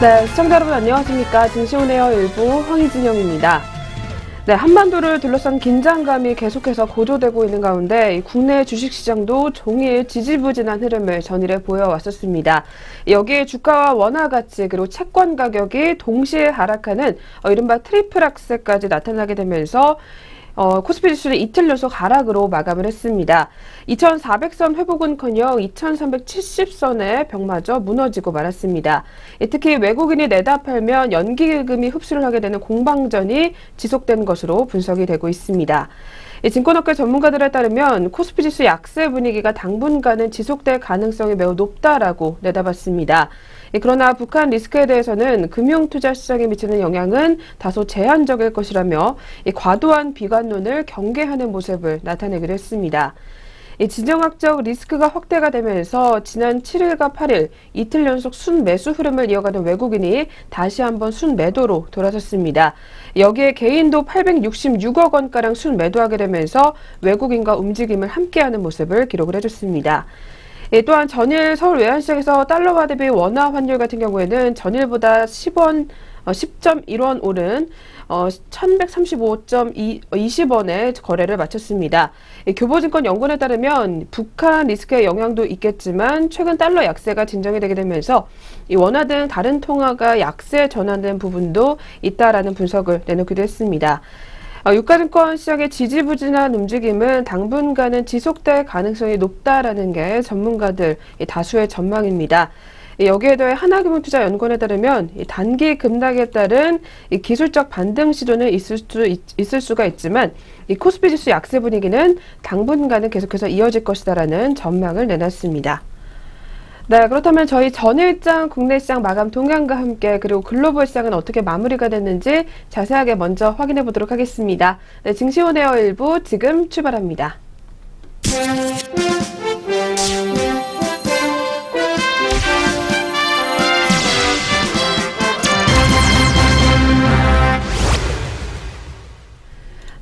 네, 시청자 여러분 안녕하십니까. 증시온에어 일부 황희진영입니다. 네, 한반도를 둘러싼 긴장감이 계속해서 고조되고 있는 가운데 국내 주식시장도 종일 지지부진한 흐름을 전일에 보여왔었습니다. 여기에 주가와 원화 가치 그리고 채권 가격이 동시에 하락하는 이른바 트리플 악셀까지 나타나게 되면서 코스피 지수는 이틀 연속 하락으로 마감을 했습니다. 2400선 회복은커녕 2370선의 벽마저 무너지고 말았습니다. 특히 외국인이 내다 팔면 연기금이 흡수를 하게 되는 공방전이 지속된 것으로 분석이 되고 있습니다. 증권업계 전문가들에 따르면 코스피 지수 약세 분위기가 당분간은 지속될 가능성이 매우 높다라고 내다봤습니다. 그러나 북한 리스크에 대해서는 금융투자 시장에 미치는 영향은 다소 제한적일 것이라며 과도한 비관론을 경계하는 모습을 나타내기로 했습니다. 지정학적 리스크가 확대가 되면서 지난 7일과 8일 이틀 연속 순매수 흐름을 이어가는 외국인이 다시 한번 순매도로 돌아섰습니다. 여기에 개인도 866억 원가량 순매도하게 되면서 외국인과 움직임을 함께하는 모습을 기록을 해줬습니다. 또한 전일 서울 외환시장에서 달러화 대비 원화 환율 같은 경우에는 전일보다 10.1원 오른 1135.20원에 거래를 마쳤습니다. 교보증권 연구원에 따르면 북한 리스크의 영향도 있겠지만 최근 달러 약세가 진정이 되게 되면서 원화 등 다른 통화가 약세 전환된 부분도 있다라는 분석을 내놓기도 했습니다. 유가증권 시장의 지지부진한 움직임은 당분간은 지속될 가능성이 높다라는 게 전문가들 다수의 전망입니다. 여기에 더해 하나금융투자연구원에 따르면 단기 급락에 따른 기술적 반등 시도는 있을 수가 있지만 코스피 지수 약세 분위기는 당분간은 계속해서 이어질 것이다라는 전망을 내놨습니다. 네, 그렇다면 저희 전일장 국내 시장 마감 동향과 함께 그리고 글로벌 시장은 어떻게 마무리가 됐는지 자세하게 먼저 확인해 보도록 하겠습니다. 네, 증시온에어 일부 지금 출발합니다.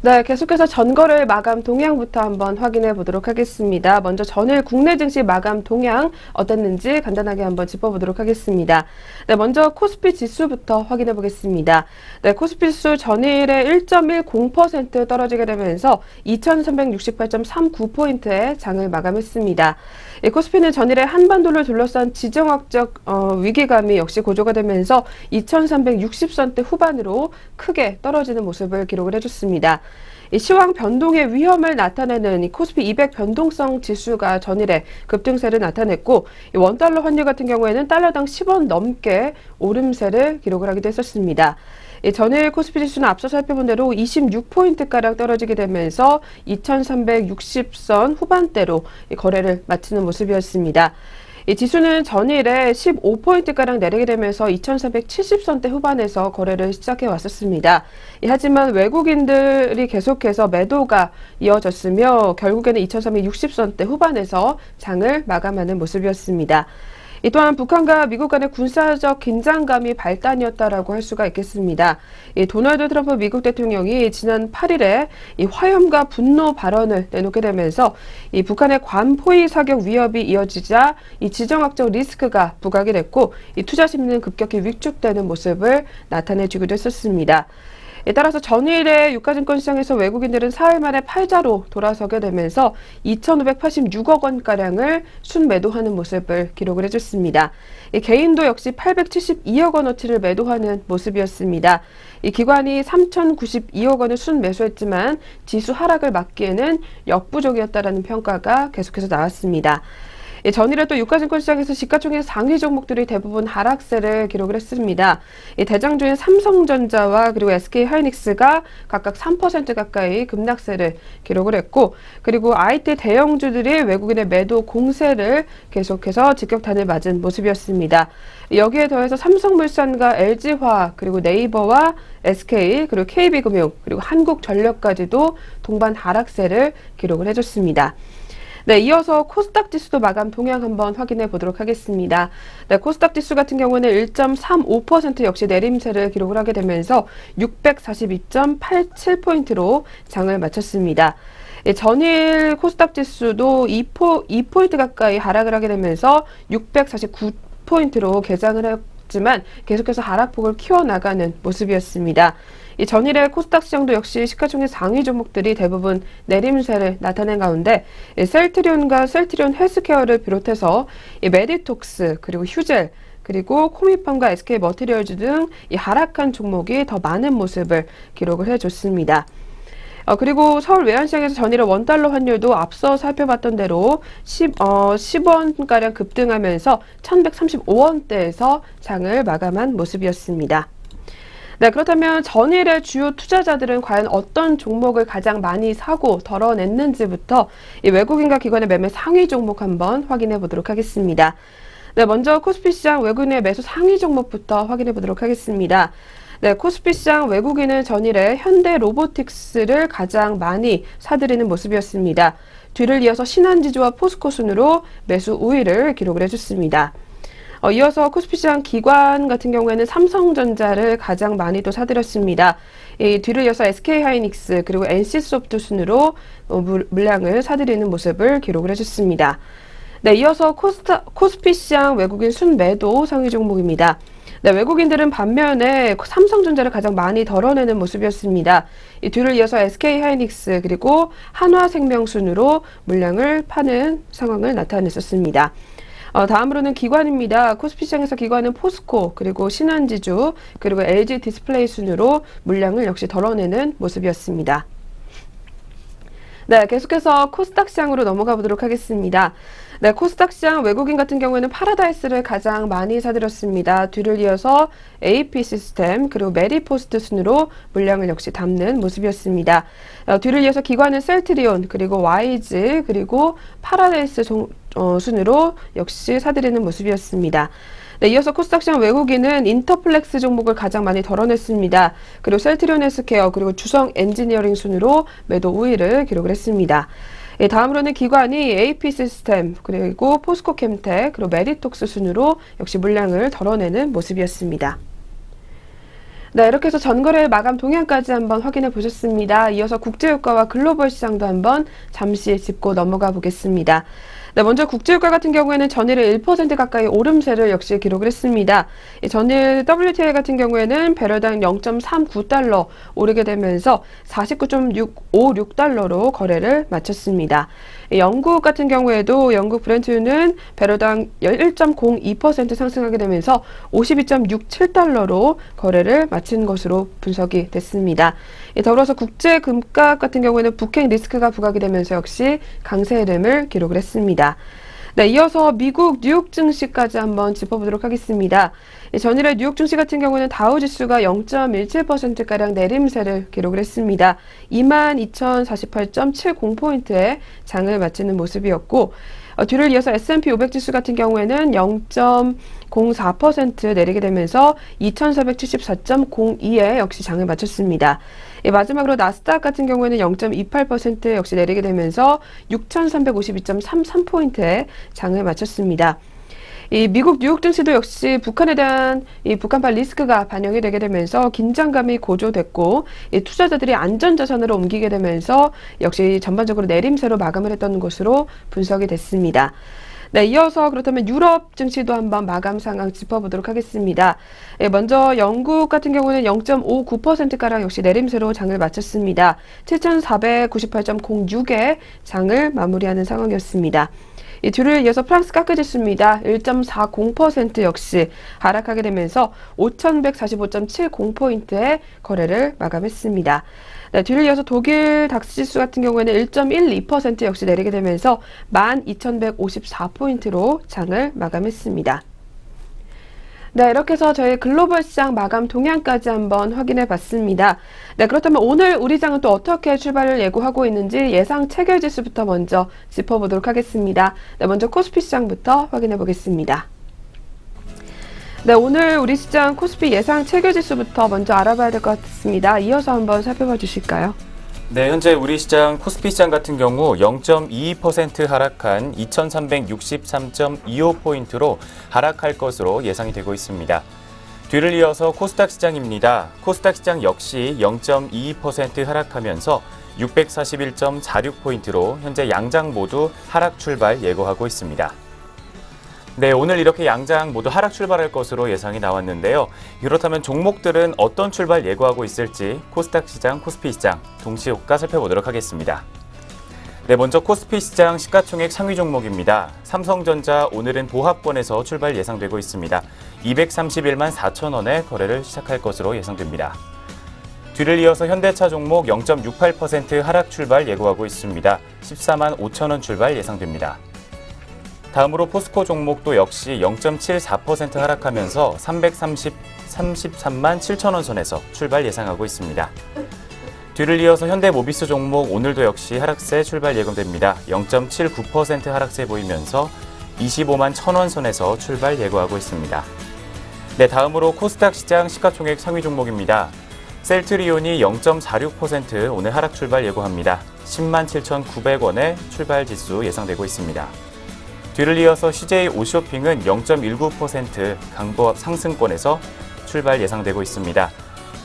네, 계속해서 전거래 마감 동향부터 한번 확인해 보도록 하겠습니다. 먼저 전일 국내 증시 마감 동향 어땠는지 간단하게 한번 짚어보도록 하겠습니다. 네, 먼저 코스피 지수부터 확인해 보겠습니다. 네, 코스피 지수 전일에 1.10% 떨어지게 되면서 2368.39포인트의 장을 마감했습니다. 코스피는 전일에 한반도를 둘러싼 지정학적 위기감이 역시 고조가 되면서 2360선대 후반으로 크게 떨어지는 모습을 기록을 해줬습니다. 시황 변동의 위험을 나타내는 이 코스피 200 변동성 지수가 전일에 급등세를 나타냈고 원달러 환율 같은 경우에는 달러당 10원 넘게 오름세를 기록을 하기도 했었습니다. 전일 코스피 지수는 앞서 살펴본 대로 26포인트가량 떨어지게 되면서 2360선 후반대로 거래를 마치는 모습이었습니다. 이 지수는 전일에 15포인트가량 내리게 되면서 2370선대 후반에서 거래를 시작해 왔었습니다. 하지만 외국인들이 계속해서 매도가 이어졌으며 결국에는 2360선대 후반에서 장을 마감하는 모습이었습니다. 또한 북한과 미국 간의 군사적 긴장감이 발단이었다라고 할 수가 있겠습니다. 도널드 트럼프 미국 대통령이 지난 8일에 화염과 분노 발언을 내놓게 되면서 북한의 괌 포위 사격 위협이 이어지자 지정학적 리스크가 부각이 됐고 투자 심리는 급격히 위축되는 모습을 나타내주기도 했었습니다. 따라서 전일에 유가증권 시장에서 외국인들은 사흘 만에 팔자로 돌아서게 되면서 2,586억 원가량을 순매도하는 모습을 기록을 해줬습니다. 개인도 역시 872억 원어치를 매도하는 모습이었습니다. 기관이 3,092억 원을 순매수했지만 지수 하락을 막기에는 역부족이었다라는 평가가 계속해서 나왔습니다. 전일에 또 유가증권 시장에서 시가총액 상위 종목들이 대부분 하락세를 기록을 했습니다. 대장주인 삼성전자와 그리고 SK하이닉스가 각각 3% 가까이 급락세를 기록을 했고 그리고 IT 대형주들이 외국인의 매도 공세를 계속해서 직격탄을 맞은 모습이었습니다. 여기에 더해서 삼성물산과 LG화학 그리고 네이버와 SK 그리고 KB금융 그리고 한국전력까지도 동반 하락세를 기록을 해줬습니다. 네, 이어서 코스닥 지수도 마감 동향 한번 확인해 보도록 하겠습니다. 네, 코스닥 지수 같은 경우는 1.35% 역시 내림세를 기록을 하게 되면서 642.87포인트로 장을 마쳤습니다. 전일 코스닥 지수도 2포인트 가까이 하락을 하게 되면서 649포인트로 개장을 있었지만 계속해서 하락폭을 키워나가는 모습이었습니다. 이 전일의 코스닥 시장도 역시 시가총액 상위 종목들이 대부분 내림세를 나타낸 가운데 셀트리온과 셀트리온 헬스케어를 비롯해서 메디톡스 그리고 휴젤 그리고 코미팜과 SK머티리얼즈 등 이 하락한 종목이 더 많은 모습을 기록을 해줬습니다. 그리고 서울 외환시장에서 전일의 원달러 환율도 앞서 살펴봤던 대로 10원가량 급등하면서 1135원대에서 장을 마감한 모습이었습니다. 네, 그렇다면 전일의 주요 투자자들은 과연 어떤 종목을 가장 많이 사고 덜어냈는지부터 이 외국인과 기관의 매매 상위 종목 한번 확인해 보도록 하겠습니다. 네, 먼저 코스피 시장 외국인의 매수 상위 종목부터 확인해 보도록 하겠습니다. 네, 코스피 시장 외국인은 전일에 현대 로보틱스를 가장 많이 사들이는 모습이었습니다. 뒤를 이어서 신한지주와 포스코 순으로 매수 우위를 기록을 해줬습니다. 이어서 코스피 시장 기관 같은 경우에는 삼성전자를 가장 많이 또 사들였습니다. 뒤를 이어서 SK하이닉스 그리고 NC소프트 순으로 물량을 사들이는 모습을 기록을 해줬습니다. 네, 이어서 코스피 시장 외국인 순매도 상위 종목입니다. 네, 외국인들은 반면에 삼성전자를 가장 많이 덜어내는 모습이었습니다. 이 뒤를 이어서 SK하이닉스 그리고 한화생명 순으로 물량을 파는 상황을 나타냈었습니다. 다음으로는 기관입니다. 코스피 시장에서 기관은 포스코 그리고 신한지주 그리고 LG 디스플레이 순으로 물량을 역시 덜어내는 모습이었습니다. 네, 계속해서 코스닥 시장으로 넘어가 보도록 하겠습니다. 네, 코스닥 시장 외국인 같은 경우에는 파라다이스를 가장 많이 사들였습니다. 뒤를 이어서 AP 시스템 그리고 메리포스트 순으로 물량을 역시 담는 모습이었습니다. 뒤를 이어서 기관은 셀트리온 그리고 YG 그리고 파라다이스 순으로 역시 사들이는 모습이었습니다. 네, 이어서 코스닥 시장 외국인은 인터플렉스 종목을 가장 많이 덜어냈습니다. 그리고 셀트리온 헬스케어 그리고 주성 엔지니어링 순으로 매도 우위를 기록을 했습니다. 예, 다음으로는 기관이 AP 시스템 그리고 포스코 캠텍 그리고 메디톡스 순으로 역시 물량을 덜어내는 모습이었습니다. 네, 이렇게 해서 전거래 마감 동향까지 한번 확인해 보셨습니다. 이어서 국제유가와 글로벌 시장도 한번 잠시 짚고 넘어가 보겠습니다. 네, 먼저 국제유가 같은 경우에는 전일에 1% 가까이 오름세를 역시 기록을 했습니다. 전일 WTI 같은 경우에는 배럴당 0.39달러 오르게 되면서 49.56달러로 거래를 마쳤습니다. 영국 같은 경우에도 영국 브렌트유는 배럴당 1.02% 상승하게 되면서 52.67달러로 거래를 마친 것으로 분석이 됐습니다. 더불어서 국제 금값 같은 경우에는 북핵 리스크가 부각이 되면서 역시 강세 흐름을 기록을 했습니다. 네, 이어서 미국 뉴욕 증시까지 한번 짚어보도록 하겠습니다. 전일의 뉴욕 증시 같은 경우는 다우지수가 0.17%가량 내림세를 기록을 했습니다. 22,048.70포인트에 장을 마치는 모습이었고 뒤를 이어서 S&P 500 지수 같은 경우에는 0.04% 내리게 되면서 2,474.02에 역시 장을 마쳤습니다. 마지막으로 나스닥 같은 경우에는 0.28% 역시 내리게 되면서 6,352.33포인트에 장을 마쳤습니다. 이 미국 뉴욕 증시도 역시 북한에 대한 이 북한발 리스크가 반영이 되게 되면서 긴장감이 고조됐고 이 투자자들이 안전자산으로 옮기게 되면서 역시 전반적으로 내림세로 마감을 했던 것으로 분석이 됐습니다. 네, 이어서 그렇다면 유럽 증시도 한번 마감 상황 짚어보도록 하겠습니다. 먼저 영국 같은 경우는 0.59%가량 역시 내림세로 장을 마쳤습니다. 7,498.06에 장을 마무리하는 상황이었습니다. 이 뒤를 이어서 프랑스 카크 지수입니다. 1.40% 역시 하락하게 되면서 5,145.70포인트의 거래를 마감했습니다. 네, 뒤를 이어서 독일 닥스 지수 같은 경우에는 1.12% 역시 내리게 되면서 12,154포인트로 장을 마감했습니다. 네, 이렇게 해서 저희 글로벌 시장 마감 동향까지 한번 확인해 봤습니다. 네, 그렇다면 오늘 우리 장은 또 어떻게 출발을 예고하고 있는지 예상 체결 지수부터 먼저 짚어보도록 하겠습니다. 네, 먼저 코스피 시장부터 확인해 보겠습니다. 네, 오늘 우리 시장 코스피 예상 체결 지수부터 먼저 알아봐야 될 것 같습니다. 이어서 한번 살펴봐 주실까요? 네, 현재 우리 시장 코스피 시장 같은 경우 0.22% 하락한 2363.25포인트로 하락할 것으로 예상이 되고 있습니다. 뒤를 이어서 코스닥 시장입니다. 코스닥 시장 역시 0.22% 하락하면서 641.46포인트로 현재 양장 모두 하락 출발 예고하고 있습니다. 네, 오늘 이렇게 양장 모두 하락 출발할 것으로 예상이 나왔는데요. 그렇다면 종목들은 어떤 출발 예고하고 있을지 코스닥 시장, 코스피 시장 동시효과 살펴보도록 하겠습니다. 네, 먼저 코스피 시장 시가총액 상위 종목입니다. 삼성전자 오늘은 보합권에서 출발 예상되고 있습니다. 231만 4천 원에 거래를 시작할 것으로 예상됩니다. 뒤를 이어서 현대차 종목 0.68% 하락 출발 예고하고 있습니다. 14만 5천 원 출발 예상됩니다. 다음으로 포스코 종목도 역시 0.74% 하락하면서 33만 7천 원 선에서 출발 예상하고 있습니다. 뒤를 이어서 현대모비스 종목 오늘도 역시 하락세 출발 예고됩니다. 0.79% 하락세 보이면서 25만 1천 원 선에서 출발 예고하고 있습니다. 네, 다음으로 코스닥 시장 시가총액 상위 종목입니다. 셀트리온이 0.46% 오늘 하락 출발 예고합니다. 10만 7,900원의 출발 지수 예상되고 있습니다. 뒤를 이어서 CJ 오쇼핑은 0.19% 강보 상승권에서 출발 예상되고 있습니다.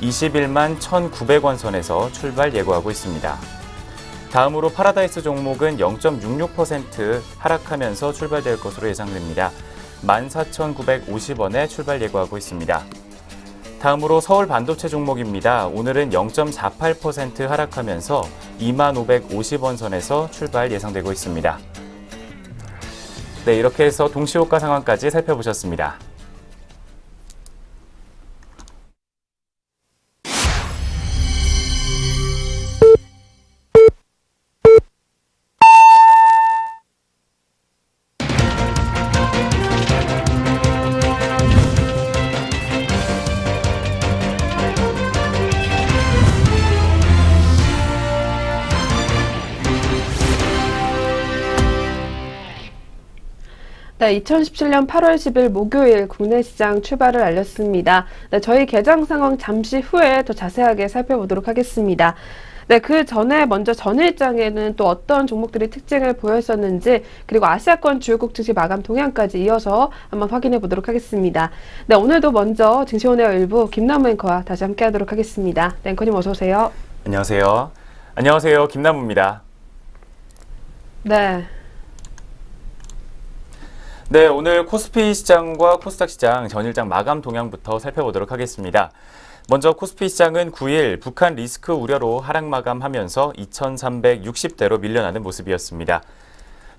21만 1,900원 선에서 출발 예고하고 있습니다. 다음으로 파라다이스 종목은 0.66% 하락하면서 출발될 것으로 예상됩니다. 14,950원에 출발 예고하고 있습니다. 다음으로 서울 반도체 종목입니다. 오늘은 0.48% 하락하면서 25,550원 선에서 출발 예상되고 있습니다. 네, 이렇게 해서 동시효과 상황까지 살펴보셨습니다. 네, 2017년 8월 10일 목요일 국내 시장 출발을 알렸습니다. 네, 저희 개장 상황 잠시 후에 더 자세하게 살펴보도록 하겠습니다. 네, 그 전에 먼저 전일장에는 또 어떤 종목들이 특징을 보였었는지, 그리고 아시아권 주요국 증시 마감 동향까지 이어서 한번 확인해 보도록 하겠습니다. 네, 오늘도 먼저 증시오네어 일부 김남우 앵커와 다시 함께 하도록 하겠습니다. 네, 앵커님 어서 오세요. 안녕하세요. 안녕하세요. 김남우입니다. 네. 네, 오늘 코스피 시장과 코스닥 시장 전일장 마감 동향부터 살펴보도록 하겠습니다. 먼저 코스피 시장은 9일 북한 리스크 우려로 하락 마감하면서 2360대로 밀려나는 모습이었습니다.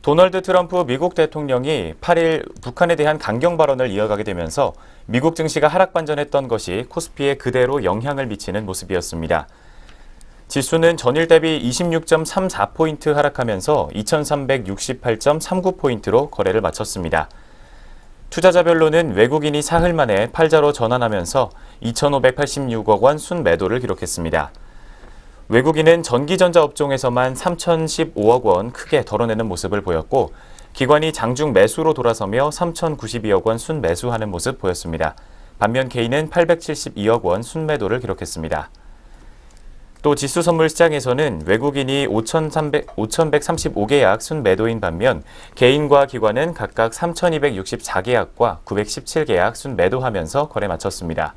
도널드 트럼프 미국 대통령이 8일 북한에 대한 강경 발언을 이어가게 되면서 미국 증시가 하락 반전했던 것이 코스피에 그대로 영향을 미치는 모습이었습니다. 지수는 전일 대비 26.34포인트 하락하면서 2368.39포인트로 거래를 마쳤습니다. 투자자별로는 외국인이 사흘 만에 팔자로 전환하면서 2,586억 원 순매도를 기록했습니다. 외국인은 전기전자 업종에서만 3,015억 원 크게 덜어내는 모습을 보였고, 기관이 장중 매수로 돌아서며 3,092억 원 순매수하는 모습 보였습니다. 반면 개인은 872억 원 순매도를 기록했습니다. 또 지수 선물 시장에서는 외국인이 5,135계약 순매도인 반면 개인과 기관은 각각 3,264계약과 917계약 순매도하면서 거래 마쳤습니다.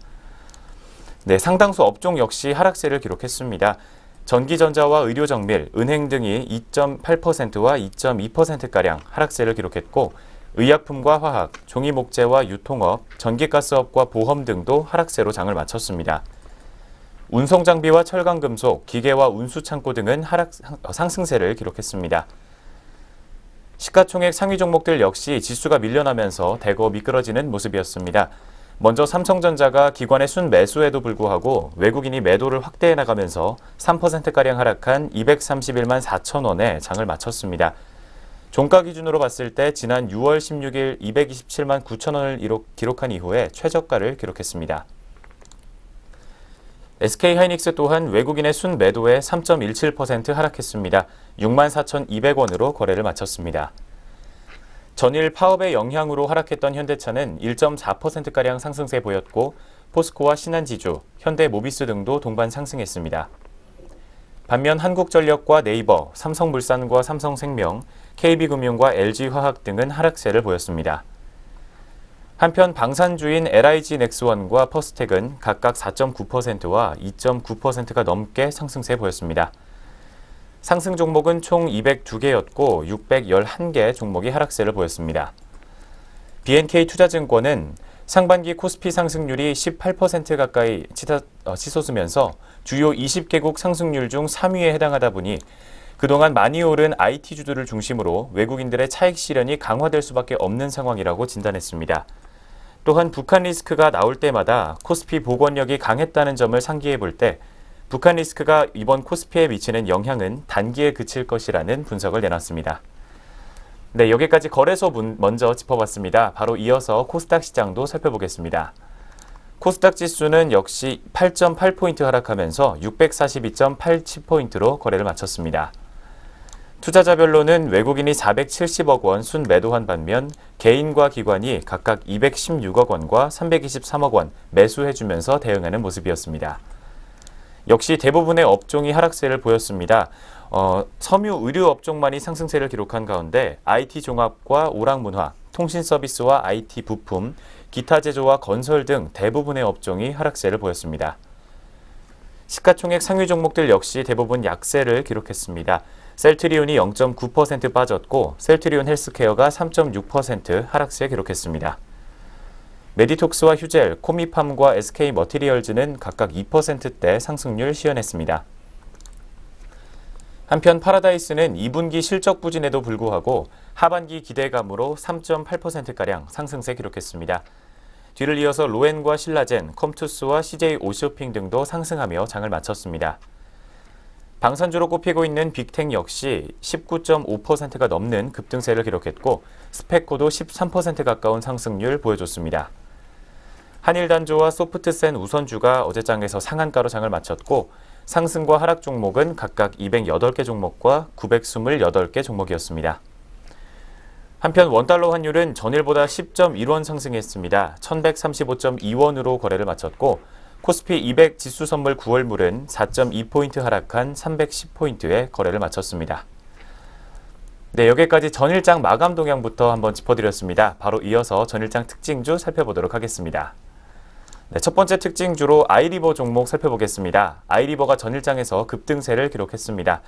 네, 상당수 업종 역시 하락세를 기록했습니다. 전기전자와 의료정밀, 은행 등이 2.8%와 2.2%가량 하락세를 기록했고, 의약품과 화학, 종이목재와 유통업, 전기가스업과 보험 등도 하락세로 장을 마쳤습니다. 운송장비와 철강금속, 기계와 운수창고 등은 상승세를 기록했습니다. 시가총액 상위 종목들 역시 지수가 밀려나면서 대거 미끄러지는 모습이었습니다. 먼저 삼성전자가 기관의 순매수에도 불구하고 외국인이 매도를 확대해 나가면서 3%가량 하락한 231만 4천 원에 장을 마쳤습니다. 종가 기준으로 봤을 때 지난 6월 16일 227만 9천 원을 기록한 이후에 최저가를 기록했습니다. SK하이닉스 또한 외국인의 순매도에 3.17% 하락했습니다. 64,200원으로 거래를 마쳤습니다. 전일 파업의 영향으로 하락했던 현대차는 1.4%가량 상승세 보였고, 포스코와 신한지주, 현대모비스 등도 동반 상승했습니다. 반면 한국전력과 네이버, 삼성물산과 삼성생명, KB금융과 LG화학 등은 하락세를 보였습니다. 한편 방산주인 LIG넥스원과 퍼스텍은 각각 4.9%와 2.9%가 넘게 상승세 보였습니다. 상승 종목은 총 202개였고 611개 종목이 하락세를 보였습니다. BNK 투자증권은 상반기 코스피 상승률이 18% 가까이 치솟으면서 주요 20개국 상승률 중 3위에 해당하다 보니 그동안 많이 오른 IT주들을 중심으로 외국인들의 차익 실현이 강화될 수밖에 없는 상황이라고 진단했습니다. 또한 북한 리스크가 나올 때마다 코스피 복원력이 강했다는 점을 상기해 볼 때 북한 리스크가 이번 코스피에 미치는 영향은 단기에 그칠 것이라는 분석을 내놨습니다. 네, 여기까지 거래소 먼저 짚어봤습니다. 바로 이어서 코스닥 시장도 살펴보겠습니다. 코스닥 지수는 역시 8.8포인트 하락하면서 642.87포인트로 거래를 마쳤습니다. 투자자별로는 외국인이 470억 원 순매도한 반면 개인과 기관이 각각 216억 원과 323억 원 매수해주면서 대응하는 모습이었습니다. 역시 대부분의 업종이 하락세를 보였습니다. 섬유 의류 업종만이 상승세를 기록한 가운데 IT 종합과 오락문화, 통신 서비스와 IT 부품, 기타 제조와 건설 등 대부분의 업종이 하락세를 보였습니다. 시가총액 상위 종목들 역시 대부분 약세를 기록했습니다. 셀트리온이 0.9% 빠졌고 셀트리온 헬스케어가 3.6% 하락세 기록했습니다. 메디톡스와 휴젤, 코미팜과 SK머티리얼즈는 각각 2%대 상승률 시현했습니다. 한편 파라다이스는 2분기 실적 부진에도 불구하고 하반기 기대감으로 3.8%가량 상승세 기록했습니다. 뒤를 이어서 로엔과 신라젠, 컴투스와 CJ 오쇼핑 등도 상승하며 장을 마쳤습니다. 방산주로 꼽히고 있는 빅텍 역시 19.5%가 넘는 급등세를 기록했고 스페코도 13% 가까운 상승률 보여줬습니다. 한일단조와 소프트센 우선주가 어제장에서 상한가로 장을 마쳤고 상승과 하락 종목은 각각 208개 종목과 928개 종목이었습니다. 한편 원달러 환율은 전일보다 10.1원 상승했습니다. 1135.2원으로 거래를 마쳤고 코스피 200 지수 선물 9월물은 4.2포인트 하락한 310포인트에 거래를 마쳤습니다. 네, 여기까지 전일장 마감 동향부터 한번 짚어드렸습니다. 바로 이어서 전일장 특징주 살펴보도록 하겠습니다. 네, 첫 번째 특징주로 아이리버 종목 살펴보겠습니다. 아이리버가 전일장에서 급등세를 기록했습니다.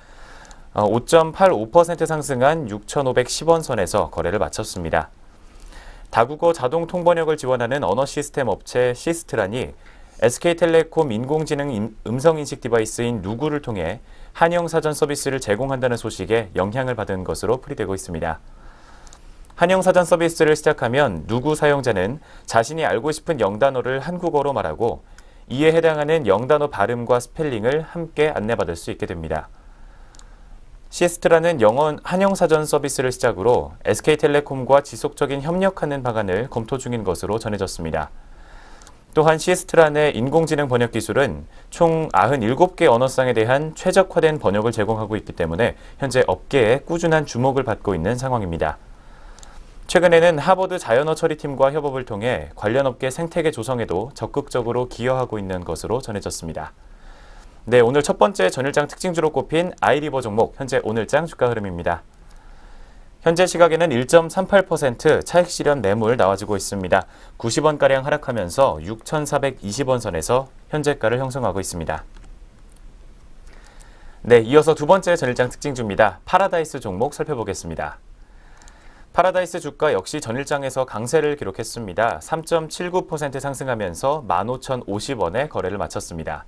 5.85% 상승한 6,510원 선에서 거래를 마쳤습니다. 다국어 자동 통번역을 지원하는 언어 시스템 업체 시스트란이 SK텔레콤 인공지능 음성인식 디바이스인 누구를 통해 한영사전 서비스를 제공한다는 소식에 영향을 받은 것으로 풀이되고 있습니다. 한영사전 서비스를 시작하면 누구 사용자는 자신이 알고 싶은 영단어를 한국어로 말하고 이에 해당하는 영단어 발음과 스펠링을 함께 안내받을 수 있게 됩니다. 시스트라는 영어 한영사전 서비스를 시작으로 SK텔레콤과 지속적인 협력하는 방안을 검토 중인 것으로 전해졌습니다. 또한 시스트란의 인공지능 번역 기술은 총 97개 언어상에 대한 최적화된 번역을 제공하고 있기 때문에 현재 업계에 꾸준한 주목을 받고 있는 상황입니다. 최근에는 하버드 자연어 처리팀과 협업을 통해 관련 업계 생태계 조성에도 적극적으로 기여하고 있는 것으로 전해졌습니다. 네, 오늘 첫 번째 전일장 특징주로 꼽힌 아이리버 종목, 현재 오늘장 주가 흐름입니다. 현재 시각에는 1.38% 차익 실현 매물 나와주고 있습니다. 90원가량 하락하면서 6,420원 선에서 현재가를 형성하고 있습니다. 네, 이어서 두 번째 전일장 특징주입니다. 파라다이스 종목 살펴보겠습니다. 파라다이스 주가 역시 전일장에서 강세를 기록했습니다. 3.79% 상승하면서 15,050원에 거래를 마쳤습니다.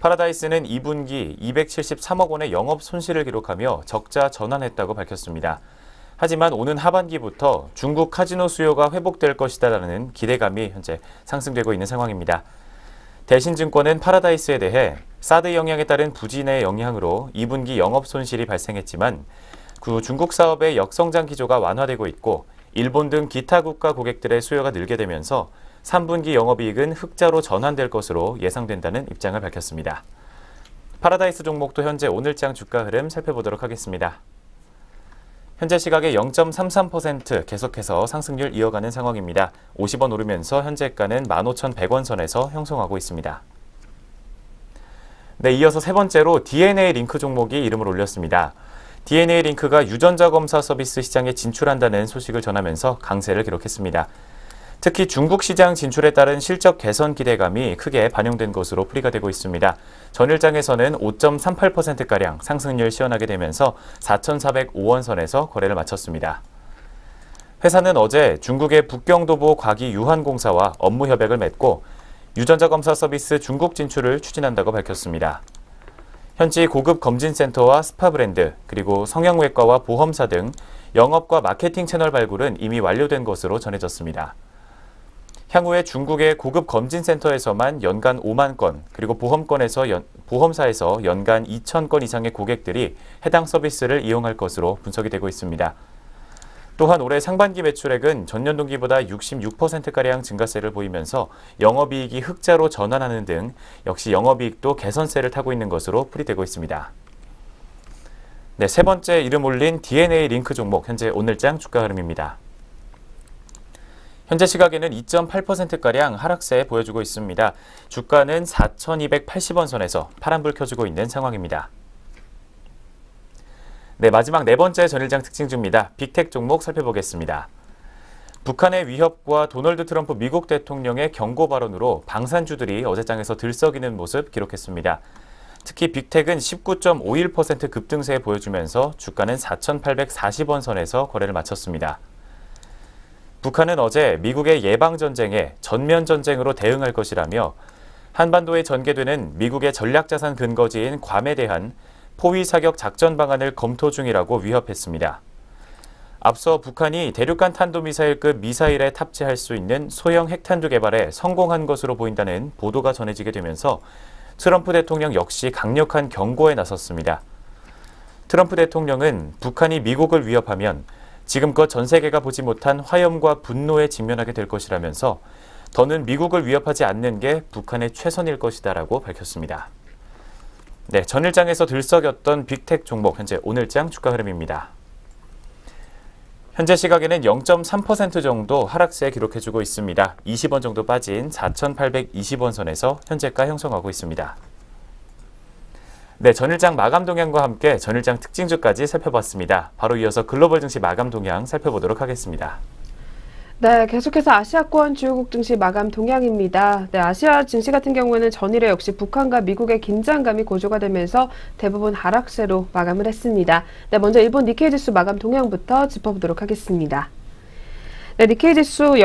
파라다이스는 2분기 273억 원의 영업 손실을 기록하며 적자 전환했다고 밝혔습니다. 하지만 오는 하반기부터 중국 카지노 수요가 회복될 것이다라는 기대감이 현재 상승되고 있는 상황입니다. 대신증권은 파라다이스에 대해 사드 영향에 따른 부진의 영향으로 2분기 영업 손실이 발생했지만 그 중국 사업의 역성장 기조가 완화되고 있고 일본 등 기타 국가 고객들의 수요가 늘게 되면서 3분기 영업이익은 흑자로 전환될 것으로 예상된다는 입장을 밝혔습니다. 파라다이스 종목도 현재 오늘장 주가 흐름 살펴보도록 하겠습니다. 현재 시각에 0.33% 계속해서 상승률 이어가는 상황입니다. 50원 오르면서 현재가는 15,100원 선에서 형성하고 있습니다. 네, 이어서 세 번째로 DNA 링크 종목이 이름을 올렸습니다. DNA 링크가 유전자 검사 서비스 시장에 진출한다는 소식을 전하면서 강세를 기록했습니다. 특히 중국 시장 진출에 따른 실적 개선 기대감이 크게 반영된 것으로 풀이가 되고 있습니다. 전일장에서는 5.38%가량 상승률 시현하게 되면서 4,405원 선에서 거래를 마쳤습니다. 회사는 어제 중국의 북경도보 과기 유한공사와 업무 협약을 맺고 유전자 검사 서비스 중국 진출을 추진한다고 밝혔습니다. 현지 고급 검진센터와 스파 브랜드, 그리고 성형외과와 보험사 등 영업과 마케팅 채널 발굴은 이미 완료된 것으로 전해졌습니다. 향후에 중국의 고급 검진센터에서만 연간 5만 건, 그리고 보험사에서 연간 2천 건 이상의 고객들이 해당 서비스를 이용할 것으로 분석이 되고 있습니다. 또한 올해 상반기 매출액은 전년 동기보다 66%가량 증가세를 보이면서 영업이익이 흑자로 전환하는 등 역시 영업이익도 개선세를 타고 있는 것으로 풀이되고 있습니다. 네, 세 번째 이름 올린 DNA 링크 종목, 현재 오늘장 주가 흐름입니다. 현재 시각에는 2.8%가량 하락세 보여주고 있습니다. 주가는 4,280원 선에서 파란불 켜주고 있는 상황입니다. 네, 마지막 네 번째 전일장 특징주입니다. 빅텍 종목 살펴보겠습니다. 북한의 위협과 도널드 트럼프 미국 대통령의 경고 발언으로 방산주들이 어제장에서 들썩이는 모습 기록했습니다. 특히 빅텍은 19.51% 급등세 보여주면서 주가는 4,840원 선에서 거래를 마쳤습니다. 북한은 어제 미국의 예방전쟁에 전면전쟁으로 대응할 것이라며 한반도에 전개되는 미국의 전략자산 근거지인 괌에 대한 포위 사격 작전 방안을 검토 중이라고 위협했습니다. 앞서 북한이 대륙간 탄도미사일급 미사일에 탑재할 수 있는 소형 핵탄두 개발에 성공한 것으로 보인다는 보도가 전해지게 되면서 트럼프 대통령 역시 강력한 경고에 나섰습니다. 트럼프 대통령은 북한이 미국을 위협하면 지금껏 전 세계가 보지 못한 화염과 분노에 직면하게 될 것이라면서 더는 미국을 위협하지 않는 게 북한의 최선일 것이다라고 밝혔습니다. 네, 전일장에서 들썩였던 빅텍 종목, 현재 오늘장 주가 흐름입니다. 현재 시각에는 0.3% 정도 하락세 기록해주고 있습니다. 20원 정도 빠진 4,820원 선에서 현재가 형성하고 있습니다. 네, 전일장 마감 동향과 함께 전일장 특징주까지 살펴봤습니다. 바로 이어서 글로벌 증시 마감 동향 살펴보도록 하겠습니다. 네, 계속해서 아시아권 주요국 증시 마감 동향입니다. 네, 아시아 증시 같은 경우에는 전일에 역시 북한과 미국의 긴장감이 고조가 되면서 대부분 하락세로 마감을 했습니다. 네, 먼저 일본 니케이 지수 마감 동향부터 짚어보도록 하겠습니다. 네, 니케이 지수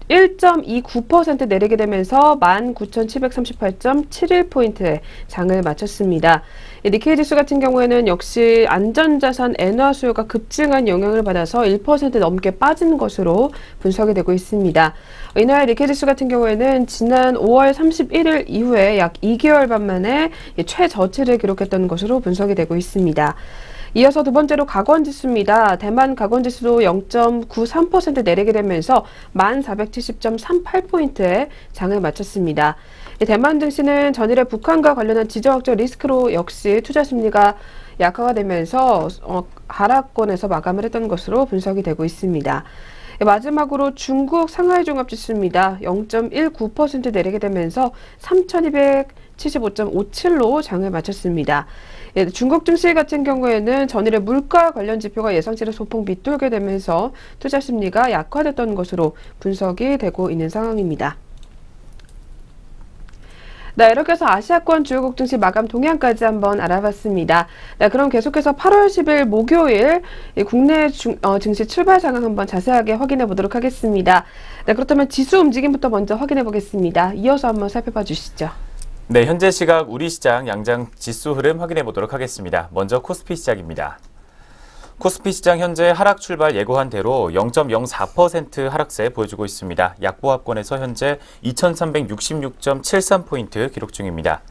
1.29% 내리게 되면서 19,738.71포인트에 장을 마쳤습니다. 니케이 지수 같은 경우에는 역시 안전자산 엔화 수요가 급증한 영향을 받아서 1% 넘게 빠진 것으로 분석이 되고 있습니다. 이날 니케이 지수 같은 경우에는 지난 5월 31일 이후에 약 2개월 반 만에 최저치를 기록했던 것으로 분석이 되고 있습니다. 이어서 두 번째로 각원지수입니다. 대만 각원지수도 0.93% 내리게 되면서 1470.38포인트에 장을 마쳤습니다. 대만 증시는 전일에 북한과 관련한 지정학적 리스크로 역시 투자 심리가 약화가 되면서 하락권에서 마감을 했던 것으로 분석이 되고 있습니다. 마지막으로 중국 상하이 종합지수입니다. 0.19% 내리게 되면서 3275.57로 장을 마쳤습니다. 중국 증시 같은 경우에는 전일에 물가 관련 지표가 예상치를 소폭 밑돌게 되면서 투자 심리가 약화됐던 것으로 분석이 되고 있는 상황입니다. 네, 이렇게 해서 아시아권 주요국 증시 마감 동향까지 한번 알아봤습니다. 네, 그럼 계속해서 8월 10일 목요일 국내 증시 출발 상황 한번 자세하게 확인해 보도록 하겠습니다. 네, 그렇다면 지수 움직임부터 먼저 확인해 보겠습니다. 이어서 한번 살펴봐 주시죠. 네, 현재 시각 우리 시장 양장 지수 흐름 확인해 보도록 하겠습니다. 먼저 코스피 시장입니다. 코스피 시장 현재 하락 출발 예고한 대로 0.04% 하락세 보여주고 있습니다. 약보합권에서 현재 2366.73포인트 기록 중입니다.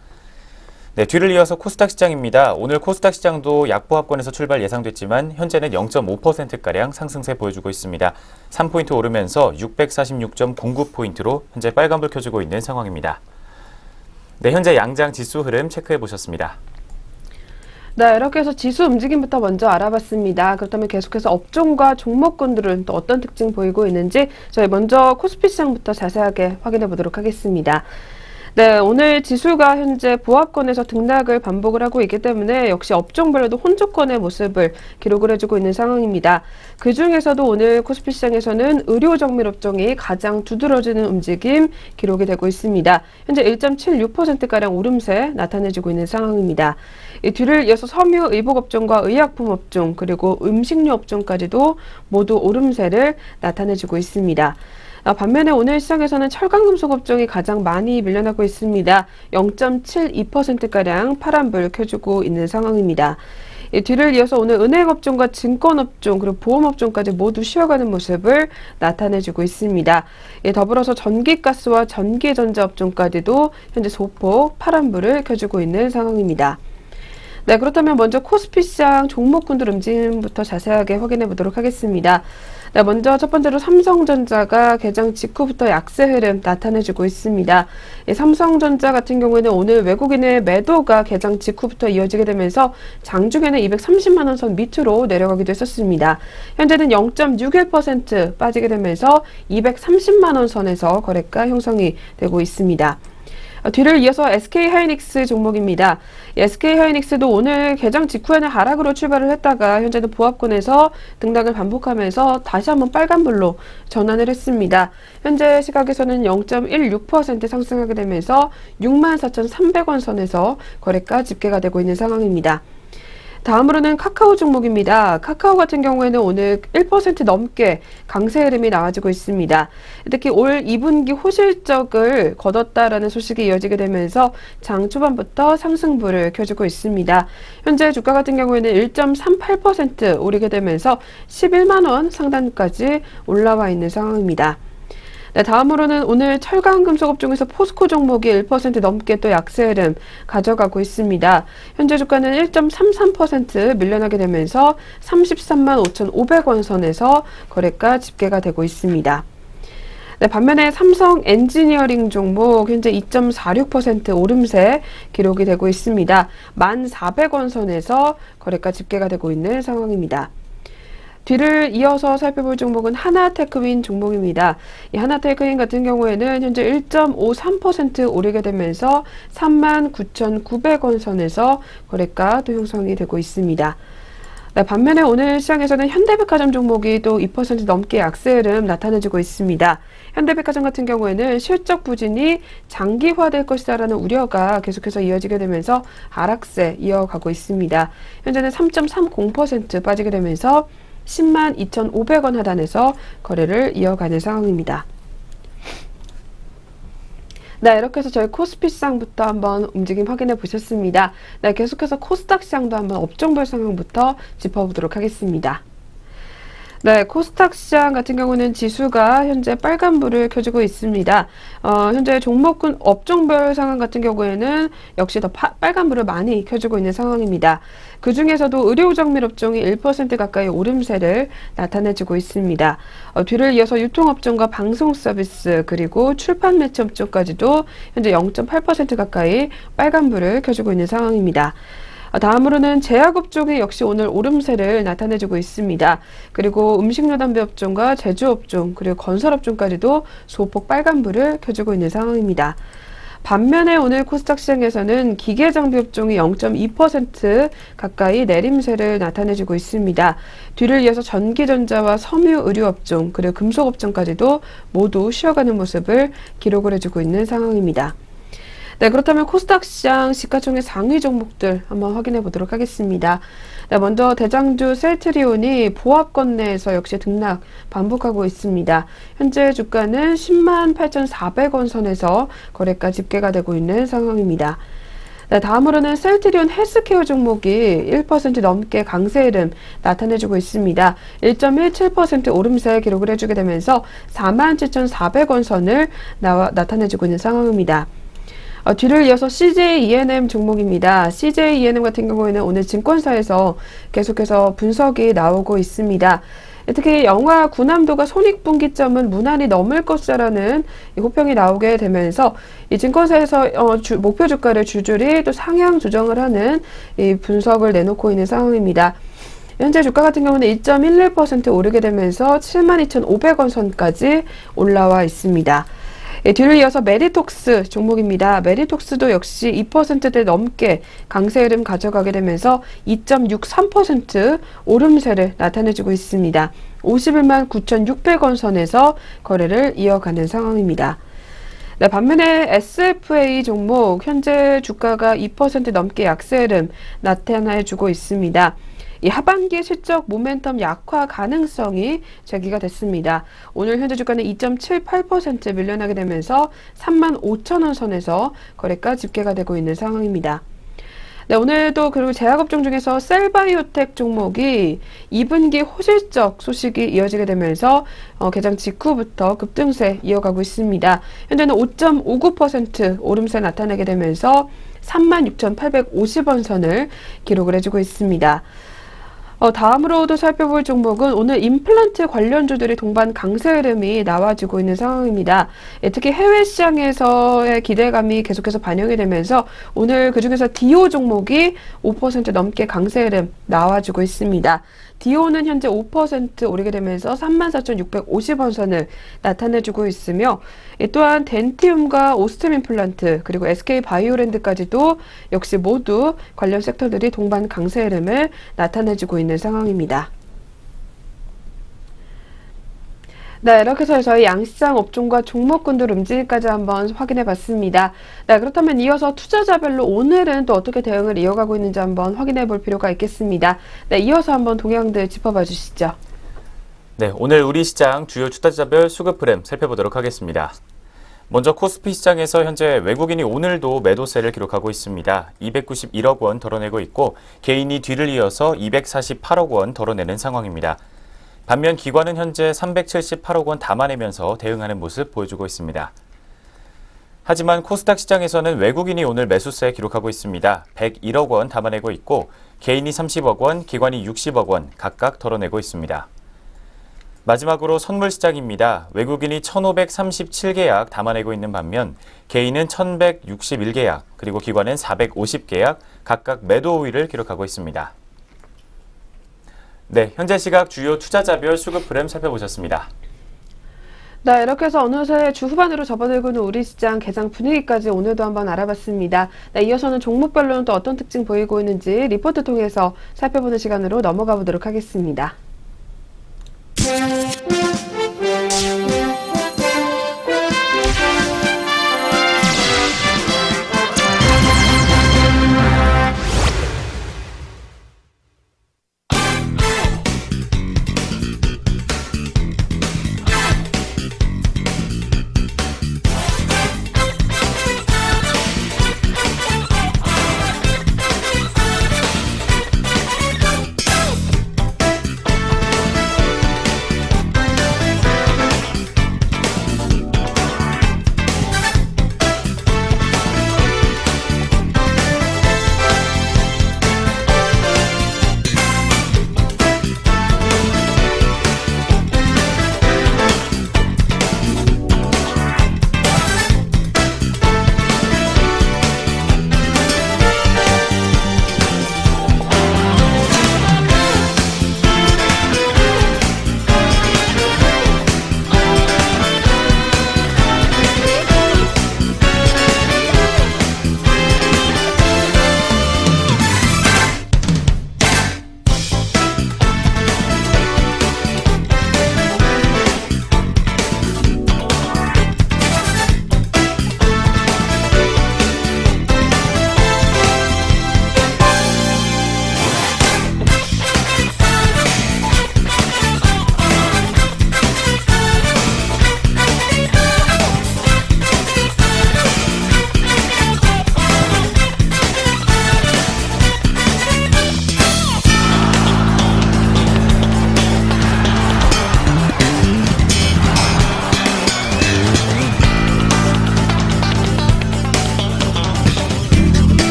네, 뒤를 이어서 코스닥 시장입니다. 오늘 코스닥 시장도 약보합권에서 출발 예상됐지만 현재는 0.5%가량 상승세 보여주고 있습니다. 3포인트 오르면서 646.09포인트로 현재 빨간불 켜주고 있는 상황입니다. 네, 현재 양장 지수 흐름 체크해 보셨습니다. 네, 이렇게 해서 지수 움직임부터 먼저 알아봤습니다. 그렇다면 계속해서 업종과 종목군들은 또 어떤 특징 보이고 있는지 저희 먼저 코스피 시장부터 자세하게 확인해 보도록 하겠습니다. 네, 오늘 지수가 현재 보합권에서 등락을 반복을 하고 있기 때문에 역시 업종별로도 혼조권의 모습을 기록을 해주고 있는 상황입니다. 그 중에서도 오늘 코스피 시장에서는 의료 정밀 업종이 가장 두드러지는 움직임 기록이 되고 있습니다. 현재 1.76%가량 오름세 나타내주고 있는 상황입니다. 이 뒤를 이어서 섬유 의복 업종과 의약품 업종 그리고 음식료 업종까지도 모두 오름세를 나타내주고 있습니다. 반면에 오늘 시장에서는 철강금속 업종이 가장 많이 밀려나고 있습니다. 0.72%가량 파란불 켜주고 있는 상황입니다. 뒤를 이어서 오늘 은행업종과 증권업종 그리고 보험업종까지 모두 쉬어가는 모습을 나타내주고 있습니다. 더불어서 전기가스와 전기전자업종까지도 현재 소폭 파란불을 켜주고 있는 상황입니다. 네, 그렇다면 먼저 코스피 시장 종목군들 움직임부터 자세하게 확인해 보도록 하겠습니다. 네, 먼저 첫 번째로 삼성전자가 개장 직후부터 약세 흐름 나타내주고 있습니다. 삼성전자 같은 경우에는 오늘 외국인의 매도가 개장 직후부터 이어지게 되면서 장중에는 230만 원 선 밑으로 내려가기도 했었습니다. 현재는 0.61% 빠지게 되면서 230만 원 선에서 거래가 형성이 되고 있습니다. 뒤를 이어서 SK하이닉스 종목입니다. SK하이닉스도 오늘 개장 직후에는 하락으로 출발을 했다가 현재는 보합권에서 등락을 반복하면서 다시 한번 빨간불로 전환을 했습니다. 현재 시각에서는 0.16% 상승하게 되면서 64,300원 선에서 거래가 집계가 되고 있는 상황입니다. 다음으로는 카카오 종목입니다. 카카오 같은 경우에는 오늘 1% 넘게 강세 흐름이 나와주고 있습니다. 특히 올 2분기 호실적을 거뒀다라는 소식이 이어지게 되면서 장 초반부터 상승불을 켜주고 있습니다. 현재 주가 같은 경우에는 1.38% 오르게 되면서 11만 원 상단까지 올라와 있는 상황입니다. 네, 다음으로는 오늘 철강금속업종에서 포스코 종목이 1% 넘게 또 약세 흐름 가져가고 있습니다. 현재 주가는 1.33% 밀려나게 되면서 33만 5,500원 선에서 거래가 집계가 되고 있습니다. 네, 반면에 삼성 엔지니어링 종목 현재 2.46% 오름세 기록이 되고 있습니다. 1,400원 선에서 거래가 집계가 되고 있는 상황입니다. 뒤를 이어서 살펴볼 종목은 하나테크윈 종목입니다. 이 하나테크윈 같은 경우에는 현재 1.53% 오르게 되면서 39,900원 선에서 거래가 또 형성이 되고 있습니다. 네, 반면에 오늘 시장에서는 현대백화점 종목이 또 2% 넘게 약세 흐름 나타내주고 있습니다. 현대백화점 같은 경우에는 실적 부진이 장기화될 것이다라는 우려가 계속해서 이어지게 되면서 하락세 이어가고 있습니다. 현재는 3.30% 빠지게 되면서 10만 2,500원 하단에서 거래를 이어가는 상황입니다. 네, 이렇게 해서 저희 코스피 시장부터 한번 움직임 확인해 보셨습니다. 네, 계속해서 코스닥 시장도 한번 업종별 상황부터 짚어보도록 하겠습니다. 네, 코스닥 시장 같은 경우는 지수가 현재 빨간불을 켜주고 있습니다. 현재 종목군 업종별 상황 같은 경우에는 역시 더 빨간불을 많이 켜주고 있는 상황입니다. 그 중에서도 의료정밀 업종이 1% 가까이 오름세를 나타내주고 있습니다. 뒤를 이어서 유통업종과 방송서비스 그리고 출판 매체 업종까지도 현재 0.8% 가까이 빨간불을 켜주고 있는 상황입니다. 다음으로는 제약업종이 역시 오늘 오름세를 나타내주고 있습니다. 그리고 음식료 담배 업종과 제조업종 그리고 건설업종까지도 소폭 빨간불을 켜주고 있는 상황입니다. 반면에 오늘 코스닥 시장에서는 기계장비 업종이 0.2% 가까이 내림세를 나타내주고 있습니다. 뒤를 이어서 전기전자와 섬유 의료업종 그리고 금속업종까지도 모두 쉬어가는 모습을 기록을 해주고 있는 상황입니다. 네, 그렇다면 코스닥 시장 시가총액 상위 종목들 한번 확인해 보도록 하겠습니다. 네, 먼저 대장주 셀트리온이 보합권 내에서 역시 등락 반복하고 있습니다. 현재 주가는 10만 8,400원 선에서 거래가 집계가 되고 있는 상황입니다. 네, 다음으로는 셀트리온 헬스케어 종목이 1% 넘게 강세 흐름 나타내주고 있습니다. 1.17% 오름세 기록을 해주게 되면서 47,400원 선을 나타내주고 있는 상황입니다. 뒤를 이어서 CJ E&M 종목입니다. CJ E&M 같은 경우에는 오늘 증권사에서 계속해서 분석이 나오고 있습니다. 특히 영화 군함도가 손익분기점은 무난히 넘을 것이라는 호평이 나오게 되면서 이 증권사에서 목표 주가를 줄줄이 또 상향 조정을 하는 이 분석을 내놓고 있는 상황입니다. 현재 주가 같은 경우는 2.11% 오르게 되면서 72,500원 선까지 올라와 있습니다. 뒤를 이어서 메디톡스 종목입니다. 메디톡스도 역시 2%대 넘게 강세 흐름 가져가게 되면서 2.63% 오름세를 나타내주고 있습니다. 51만 9,600원 선에서 거래를 이어가는 상황입니다. 네, 반면에 SFA 종목 현재 주가가 2% 넘게 약세 흐름 나타내주고 있습니다. 이 하반기 실적 모멘텀 약화 가능성이 제기가 됐습니다. 오늘 현재 주가는 2.78% 밀려나게 되면서 35,000원 선에서 거래가 집계가 되고 있는 상황입니다. 네, 오늘도 그리고 제약업종 중에서 셀바이오텍 종목이 2분기 호실적 소식이 이어지게 되면서 개장 직후부터 급등세 이어가고 있습니다. 현재는 5.59% 오름세 나타내게 되면서 36,850원 선을 기록을 해주고 있습니다. 다음으로도 살펴볼 종목은 오늘 임플란트 관련주들이 동반 강세 흐름이 나와주고 있는 상황입니다. 특히 해외 시장에서의 기대감이 계속해서 반영이 되면서 오늘 그중에서 디오 종목이 5% 넘게 강세 흐름 나와주고 있습니다. 디오는 현재 5% 오르게 되면서 34,650원 선을 나타내주고 있으며 또한 덴티움과 오스템 임플란트 그리고 SK바이오랜드까지도 역시 모두 관련 섹터들이 동반 강세 흐름을 나타내주고 있는 상황입니다. 네, 이렇게 해서 저희 양시장 업종과 종목군들 움직임까지 한번 확인해 봤습니다. 네, 그렇다면 이어서 투자자별로 오늘은 또 어떻게 대응을 이어가고 있는지 한번 확인해 볼 필요가 있겠습니다. 네, 이어서 한번 동향들 짚어봐 주시죠. 네, 오늘 우리 시장 주요 투자자별 수급 흐름 살펴보도록 하겠습니다. 먼저 코스피 시장에서 현재 외국인이 오늘도 매도세를 기록하고 있습니다. 291억 원 덜어내고 있고 개인이 뒤를 이어서 248억 원 덜어내는 상황입니다. 반면 기관은 현재 378억 원 담아내면서 대응하는 모습 보여주고 있습니다. 하지만 코스닥 시장에서는 외국인이 오늘 매수세 기록하고 있습니다. 101억 원 담아내고 있고 개인이 30억 원, 기관이 60억 원 각각 덜어내고 있습니다. 마지막으로 선물 시장입니다. 외국인이 1,537계약 담아내고 있는 반면 개인은 1,161계약, 그리고 기관은 450계약 각각 매도 우위를 기록하고 있습니다. 네, 현재 시각 주요 투자자별 수급 흐름 살펴보셨습니다. 네, 이렇게 해서 어느새 주 후반으로 접어들고 있는 우리 시장 개장 분위기까지 오늘도 한번 알아봤습니다. 네, 이어서는 종목별로는 또 어떤 특징 보이고 있는지 리포트 통해서 살펴보는 시간으로 넘어가 보도록 하겠습니다.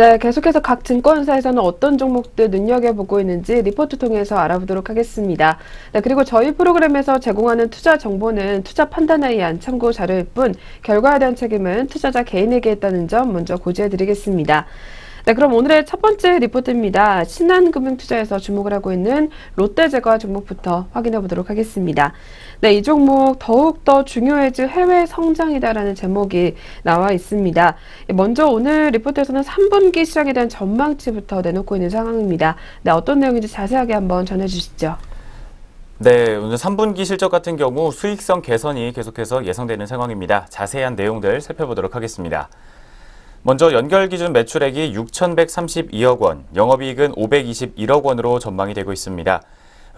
네, 계속해서 각 증권사에서는 어떤 종목들 눈여겨보고 있는지 리포트 통해서 알아보도록 하겠습니다. 네, 그리고 저희 프로그램에서 제공하는 투자 정보는 투자 판단에 의한 참고 자료일 뿐 결과에 대한 책임은 투자자 개인에게 있다는 점 먼저 고지해드리겠습니다. 네, 그럼 오늘의 첫 번째 리포트입니다. 신한금융투자에서 주목을 하고 있는 롯데제과 종목부터 확인해 보도록 하겠습니다. 네, 이 종목 더욱더 중요해질 해외 성장이다라는 제목이 나와 있습니다. 먼저 오늘 리포트에서는 3분기 시장에 대한 전망치부터 내놓고 있는 상황입니다. 네, 어떤 내용인지 자세하게 한번 전해주시죠. 네, 오늘 3분기 실적 같은 경우 수익성 개선이 계속해서 예상되는 상황입니다. 자세한 내용들 살펴보도록 하겠습니다. 먼저 연결 기준 매출액이 6,132억 원, 영업이익은 521억 원으로 전망이 되고 있습니다.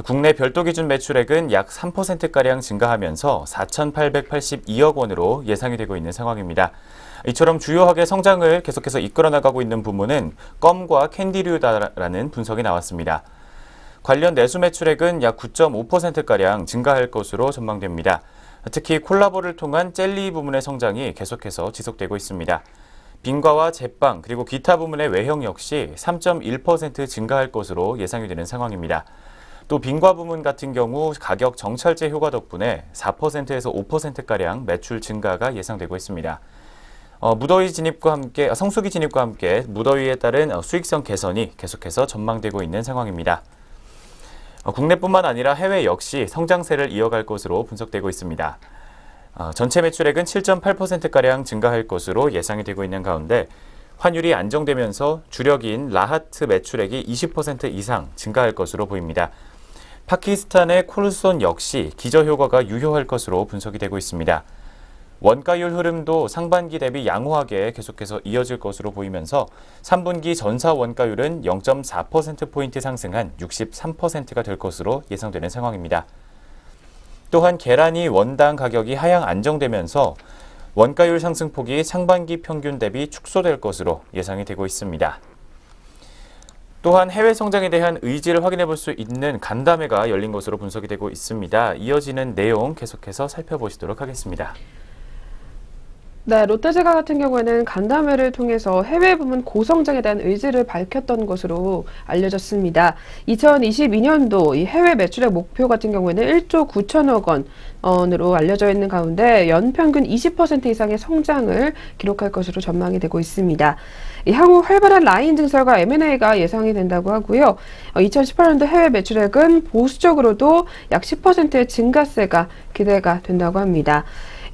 국내 별도 기준 매출액은 약 3%가량 증가하면서 4,882억 원으로 예상이 되고 있는 상황입니다. 이처럼 주요하게 성장을 계속해서 이끌어 나가고 있는 부문은 껌과 캔디류다라는 분석이 나왔습니다. 관련 내수 매출액은 약 9.5%가량 증가할 것으로 전망됩니다. 특히 콜라보를 통한 젤리 부문의 성장이 계속해서 지속되고 있습니다. 빙과와 제빵 그리고 기타 부문의 외형 역시 3.1% 증가할 것으로 예상이 되는 상황입니다. 또 빙과 부문 같은 경우 가격 정찰제 효과 덕분에 4%에서 5%가량 매출 증가가 예상되고 있습니다. 무더위 진입과 함께 성수기 진입과 함께 무더위에 따른 수익성 개선이 계속해서 전망되고 있는 상황입니다. 국내뿐만 아니라 해외 역시 성장세를 이어갈 것으로 분석되고 있습니다. 전체 매출액은 7.8%가량 증가할 것으로 예상이 되고 있는 가운데 환율이 안정되면서 주력인 라하트 매출액이 20% 이상 증가할 것으로 보입니다. 파키스탄의 콜손 역시 기저효과가 유효할 것으로 분석이 되고 있습니다. 원가율 흐름도 상반기 대비 양호하게 계속해서 이어질 것으로 보이면서 3분기 전사 원가율은 0.4%포인트 상승한 63%가 될 것으로 예상되는 상황입니다. 또한 계란이 원당 가격이 하향 안정되면서 원가율 상승폭이 상반기 평균 대비 축소될 것으로 예상이 되고 있습니다. 또한 해외 성장에 대한 의지를 확인해 볼 수 있는 간담회가 열린 것으로 분석이 되고 있습니다. 이어지는 내용 계속해서 살펴보시도록 하겠습니다. 네, 롯데제과 같은 경우에는 간담회를 통해서 해외 부문 고성장에 대한 의지를 밝혔던 것으로 알려졌습니다. 2022년도 이 해외 매출액 목표 같은 경우에는 1조 9천억 원으로 알려져 있는 가운데 연평균 20% 이상의 성장을 기록할 것으로 전망이 되고 있습니다. 향후 활발한 라인 증설과 M&A가 예상이 된다고 하고요. 2018년도 해외 매출액은 보수적으로도 약 10%의 증가세가 기대가 된다고 합니다.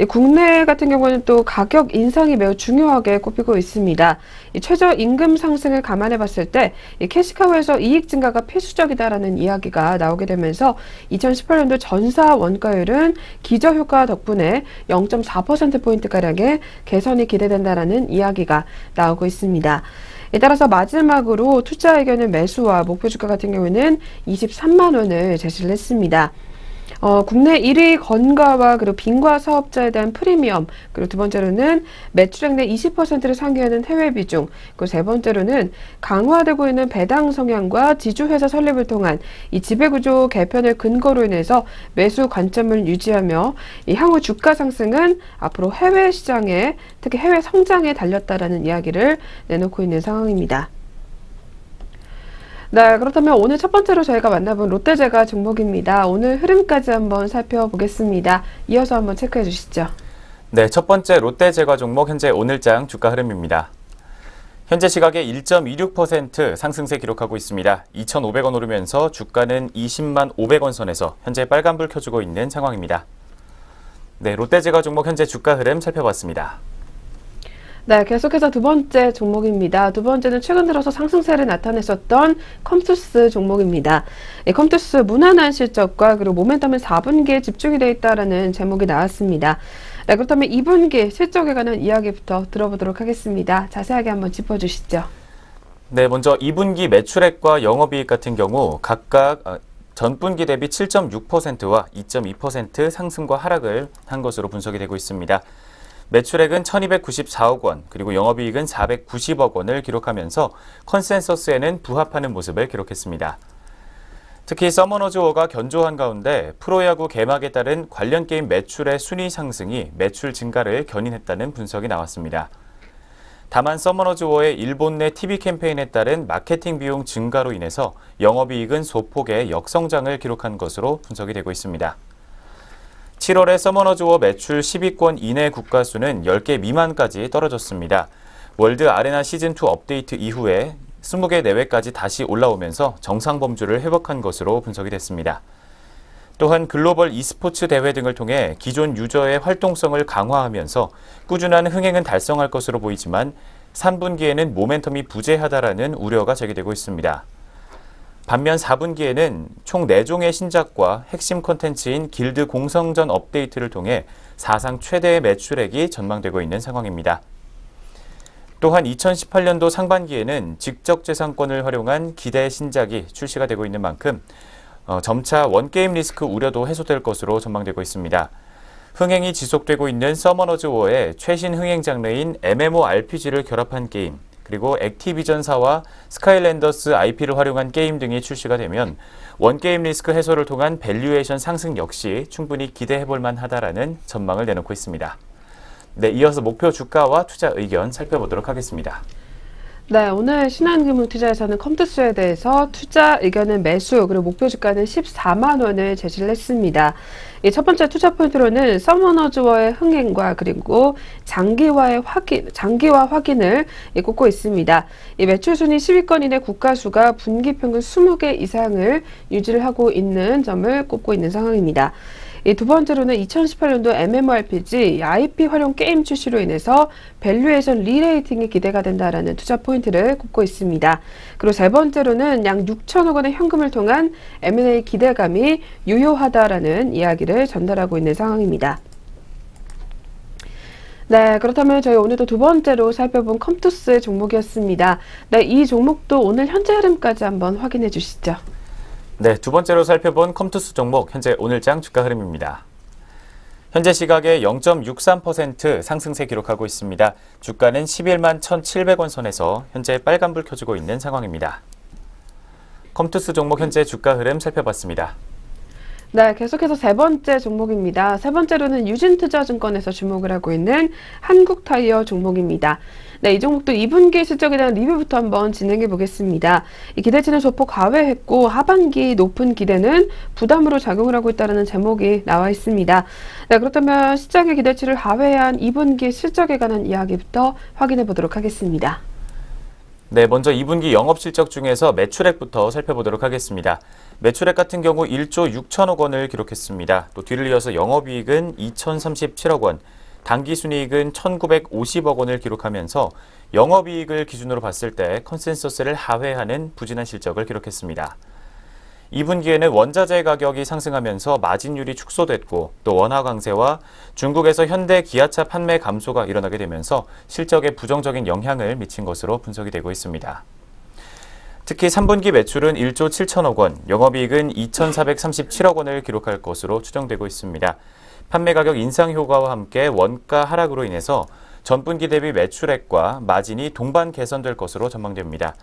국내 같은 경우는 또 가격 인상이 매우 중요하게 꼽히고 있습니다. 최저임금 상승을 감안해 봤을 때 캐시카우에서 이익 증가가 필수적이다라는 이야기가 나오게 되면서 2018년도 전사 원가율은 기저효과 덕분에 0.4%포인트가량의 개선이 기대된다라는 이야기가 나오고 있습니다. 따라서 마지막으로 투자 의견은 매수와 목표 주가 같은 경우에는 23만 원을 제시를 했습니다. 국내 1위 건가와 그리고 빙과 사업자에 대한 프리미엄, 그리고 두 번째로는 매출액 내 20%를 상회하는 해외 비중, 그리고 세 번째로는 강화되고 있는 배당 성향과 지주회사 설립을 통한 이 지배구조 개편을 근거로 인해서 매수 관점을 유지하며 이 향후 주가 상승은 앞으로 해외 시장에 특히 해외 성장에 달렸다라는 이야기를 내놓고 있는 상황입니다. 네, 그렇다면 오늘 첫 번째로 저희가 만나본 롯데제과 종목입니다. 오늘 흐름까지 한번 살펴보겠습니다. 이어서 한번 체크해 주시죠. 네, 첫 번째 롯데제과 종목 현재 오늘장 주가 흐름입니다. 현재 시각에 1.26% 상승세 기록하고 있습니다. 2,500원 오르면서 주가는 20만 500원 선에서 현재 빨간불 켜주고 있는 상황입니다. 네, 롯데제과 종목 현재 주가 흐름 살펴봤습니다. 네, 계속해서 두 번째 종목입니다. 두 번째는 최근 들어서 상승세를 나타냈었던 컴투스 종목입니다. 컴투스 무난한 실적과 그리고 모멘텀은 4분기에 집중이 되어 있다라는 제목이 나왔습니다. 네, 그렇다면 2분기 실적에 관한 이야기부터 들어보도록 하겠습니다. 자세하게 한번 짚어주시죠. 네, 먼저 2분기 매출액과 영업이익 같은 경우 각각 전분기 대비 7.6%와 2.2% 상승과 하락을 한 것으로 분석이 되고 있습니다. 매출액은 1,294억 원, 그리고 영업이익은 490억 원을 기록하면서 컨센서스에는 부합하는 모습을 기록했습니다. 특히 서머너즈워가 견조한 가운데 프로야구 개막에 따른 관련 게임 매출의 순위 상승이 매출 증가를 견인했다는 분석이 나왔습니다. 다만 서머너즈워의 일본 내 TV 캠페인에 따른 마케팅 비용 증가로 인해서 영업이익은 소폭의 역성장을 기록한 것으로 분석이 되고 있습니다. 7월에 서머너즈워 매출 10위권 이내 국가 수는 10개 미만까지 떨어졌습니다. 월드 아레나 시즌2 업데이트 이후에 20개 내외까지 다시 올라오면서 정상 범주를 회복한 것으로 분석이 됐습니다. 또한 글로벌 e스포츠 대회 등을 통해 기존 유저의 활동성을 강화하면서 꾸준한 흥행은 달성할 것으로 보이지만 3분기에는 모멘텀이 부재하다라는 우려가 제기되고 있습니다. 반면 4분기에는 총 4종의 신작과 핵심 콘텐츠인 길드 공성전 업데이트를 통해 사상 최대의 매출액이 전망되고 있는 상황입니다. 또한 2018년도 상반기에는 직접재산권을 활용한 기대 신작이 출시가 되고 있는 만큼 점차 원게임 리스크 우려도 해소될 것으로 전망되고 있습니다. 흥행이 지속되고 있는 서머너즈워의 최신 흥행 장르인 MMORPG를 결합한 게임, 그리고 액티비전사와 스카이랜더스 IP를 활용한 게임 등이 출시가 되면 원게임 리스크 해소를 통한 밸류에이션 상승 역시 충분히 기대해볼 만하다라는 전망을 내놓고 있습니다. 네, 이어서 목표 주가와 투자 의견 살펴보도록 하겠습니다. 네, 오늘 신한금융투자에서는 컴투스에 대해서 투자 의견은 매수, 그리고 목표 주가는 14만 원을 제시를 했습니다. 이 첫 번째 투자 포인트로는 서머너즈워의 흥행과 그리고 장기화 확인을 꼽고 있습니다. 이 매출 순위 10위권 이내 국가 수가 분기 평균 20개 이상을 유지를 하고 있는 점을 꼽고 있는 상황입니다. 이 두 번째로는 2018년도 MMORPG IP 활용 게임 출시로 인해서 밸류에이션 리레이팅이 기대가 된다라는 투자 포인트를 꼽고 있습니다. 그리고 세 번째로는 약 6천억 원의 현금을 통한 M&A 기대감이 유효하다라는 이야기를 전달하고 있는 상황입니다. 네, 그렇다면 저희 오늘도 두 번째로 살펴본 컴투스 종목이었습니다. 네, 이 종목도 오늘 현재 흐름까지 한번 확인해 주시죠. 네, 두 번째로 살펴본 컴투스 종목 현재 오늘장 주가 흐름입니다. 현재 시각에 0.63% 상승세 기록하고 있습니다. 주가는 11만 1,700원 선에서 현재 빨간불 켜지고 있는 상황입니다. 컴투스 종목 현재 주가 흐름 살펴봤습니다. 네, 계속해서 세 번째 종목입니다. 세 번째로는 유진투자증권에서 주목을 하고 있는 한국타이어 종목입니다. 네, 이 종목도 2분기 실적에 대한 리뷰부터 한번 진행해 보겠습니다. 이 기대치는 소폭 과회했고 하반기 높은 기대는 부담으로 작용을 하고 있다는 제목이 나와 있습니다. 네, 그렇다면 시장의 기대치를 하회한 2분기 실적에 관한 이야기부터 확인해 보도록 하겠습니다. 네, 먼저 2분기 영업실적 중에서 매출액부터 살펴보도록 하겠습니다. 매출액 같은 경우 1조 6천억 원을 기록했습니다. 또 뒤를 이어서 영업이익은 2,037억 원, 당기순이익은 1,950억 원을 기록하면서 영업이익을 기준으로 봤을 때 컨센서스를 하회하는 부진한 실적을 기록했습니다. 2분기에는 원자재 가격이 상승하면서 마진율이 축소됐고 또 원화 강세와 중국에서 현대 기아차 판매 감소가 일어나게 되면서 실적에 부정적인 영향을 미친 것으로 분석이 되고 있습니다. 특히 3분기 매출은 1조 7천억 원, 영업이익은 2,437억 원을 기록할 것으로 추정되고 있습니다. 판매 가격 인상 효과와 함께 원가 하락으로 인해서 전분기 대비 매출액과 마진이 동반 개선될 것으로 전망됩니다.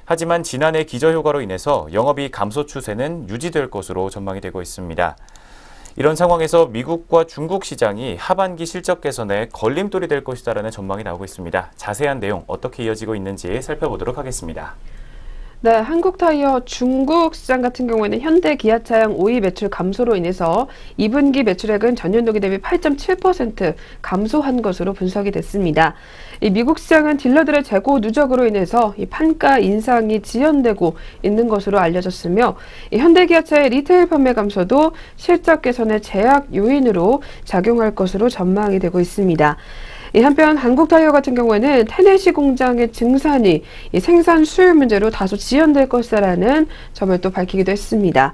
하지만 지난해 기저효과로 인해서 영업이익 감소 추세는 유지될 것으로 전망이 되고 있습니다. 이런 상황에서 미국과 중국 시장이 하반기 실적 개선에 걸림돌이 될 것이다라는 전망이 나오고 있습니다. 자세한 내용 어떻게 이어지고 있는지 살펴보도록 하겠습니다. 네, 한국타이어 중국 시장 같은 경우에는 현대 기아차량 OE 매출 감소로 인해서 2분기 매출액은 전년도기 대비 8.7% 감소한 것으로 분석이 됐습니다. 이 미국 시장은 딜러들의 재고 누적으로 인해서 이 판가 인상이 지연되고 있는 것으로 알려졌으며 이 현대 기아차의 리테일 판매 감소도 실적 개선의 제약 요인으로 작용할 것으로 전망이 되고 있습니다. 한편 한국타이어 같은 경우에는 테네시 공장의 증산이 이 생산 수율 문제로 다소 지연될 것이라는 점을 또 밝히기도 했습니다.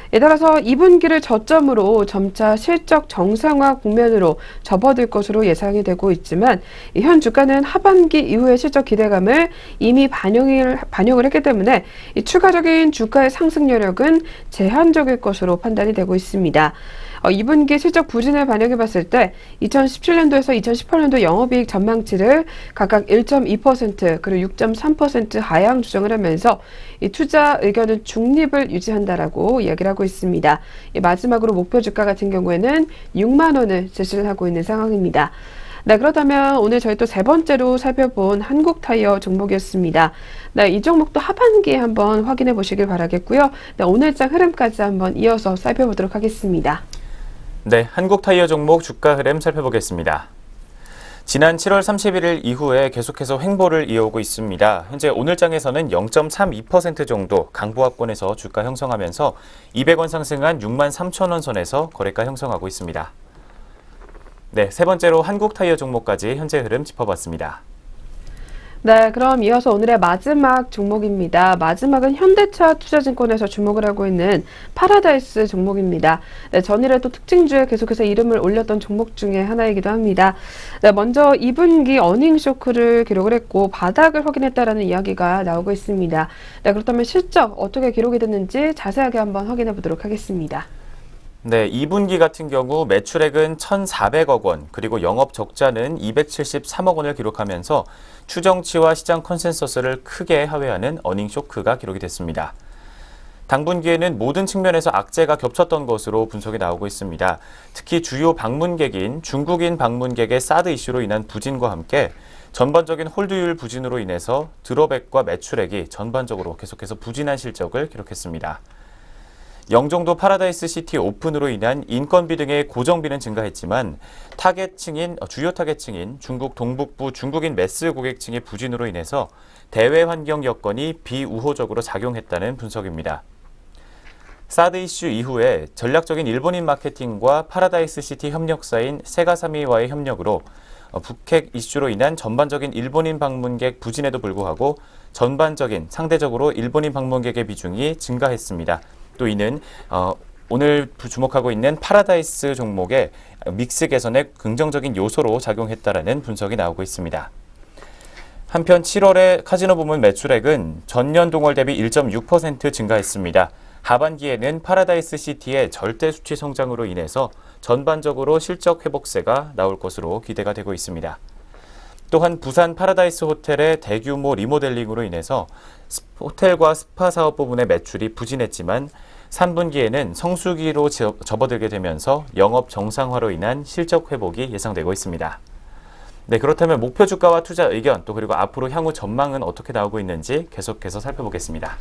따라서 2분기를 저점으로 점차 실적 정상화 국면으로 접어들 것으로 예상이 되고 있지만 현 주가는 하반기 이후의 실적 기대감을 이미 반영을 했기 때문에 이 추가적인 주가의 상승 여력은 제한적일 것으로 판단이 되고 있습니다. 2분기 실적 부진을 반영해 봤을 때 2017년도에서 2018년도 영업이익 전망치를 각각 1.2% 그리고 6.3% 하향 조정을 하면서 이 투자 의견은 중립을 유지한다라고 이야기를 하고 있습니다. 마지막으로 목표 주가 같은 경우에는 6만 원을 제시를 하고 있는 상황입니다. 네, 그렇다면 오늘 저희 또 세 번째로 살펴본 한국타이어 종목이었습니다. 네, 이 종목도 하반기에 한번 확인해 보시길 바라겠고요. 네, 오늘장 흐름까지 한번 이어서 살펴보도록 하겠습니다. 네, 한국타이어 종목 주가 흐름 살펴보겠습니다. 지난 7월 31일 이후에 계속해서 횡보를 이어오고 있습니다. 현재 오늘장에서는 0.32% 정도 강보합권에서 주가 형성하면서 200원 상승한 63,000원 선에서 거래가 형성하고 있습니다. 네, 세 번째로 한국타이어 종목까지 현재 흐름 짚어봤습니다. 네, 그럼 이어서 오늘의 마지막 종목입니다. 마지막은 현대차 투자증권에서 주목을 하고 있는 파라다이스 종목입니다. 네, 전일에 또 특징주에 계속해서 이름을 올렸던 종목 중에 하나이기도 합니다. 네, 먼저 2분기 어닝 쇼크를 기록을 했고 바닥을 확인했다라는 이야기가 나오고 있습니다. 네, 그렇다면 실적 어떻게 기록이 됐는지 자세하게 한번 확인해 보도록 하겠습니다. 네, 2분기 같은 경우 매출액은 1,400억 원, 그리고 영업 적자는 273억 원을 기록하면서 추정치와 시장 컨센서스를 크게 하회하는 어닝 쇼크가 기록이 됐습니다. 당분기에는 모든 측면에서 악재가 겹쳤던 것으로 분석이 나오고 있습니다. 특히 주요 방문객인 중국인 방문객의 사드 이슈로 인한 부진과 함께 전반적인 홀드율 부진으로 인해서 드로백과 매출액이 전반적으로 계속해서 부진한 실적을 기록했습니다. 영종도 파라다이스 시티 오픈으로 인한 인건비 등의 고정비는 증가했지만 주요 타겟층인 중국 동북부 중국인 매스 고객층의 부진으로 인해서 대외 환경 여건이 비우호적으로 작용했다는 분석입니다. 사드 이슈 이후에 전략적인 일본인 마케팅과 파라다이스 시티 협력사인 세가사미와의 협력으로 북핵 이슈로 인한 전반적인 일본인 방문객 부진에도 불구하고 상대적으로 일본인 방문객의 비중이 증가했습니다. 또 이는 오늘 주목하고 있는 파라다이스 종목의 믹스 개선에 긍정적인 요소로 작용했다라는 분석이 나오고 있습니다. 한편 7월의 카지노 부문 매출액은 전년 동월 대비 1.6% 증가했습니다. 하반기에는 파라다이스 시티의 절대 수치 성장으로 인해서 전반적으로 실적 회복세가 나올 것으로 기대가 되고 있습니다. 또한 부산 파라다이스 호텔의 대규모 리모델링으로 인해서 호텔과 스파 사업 부분의 매출이 부진했지만 3분기에는 성수기로 접어들게 되면서 영업 정상화로 인한 실적 회복이 예상되고 있습니다. 네, 그렇다면 목표 주가와 투자 의견 또 그리고 앞으로 향후 전망은 어떻게 나오고 있는지 계속해서 살펴보겠습니다.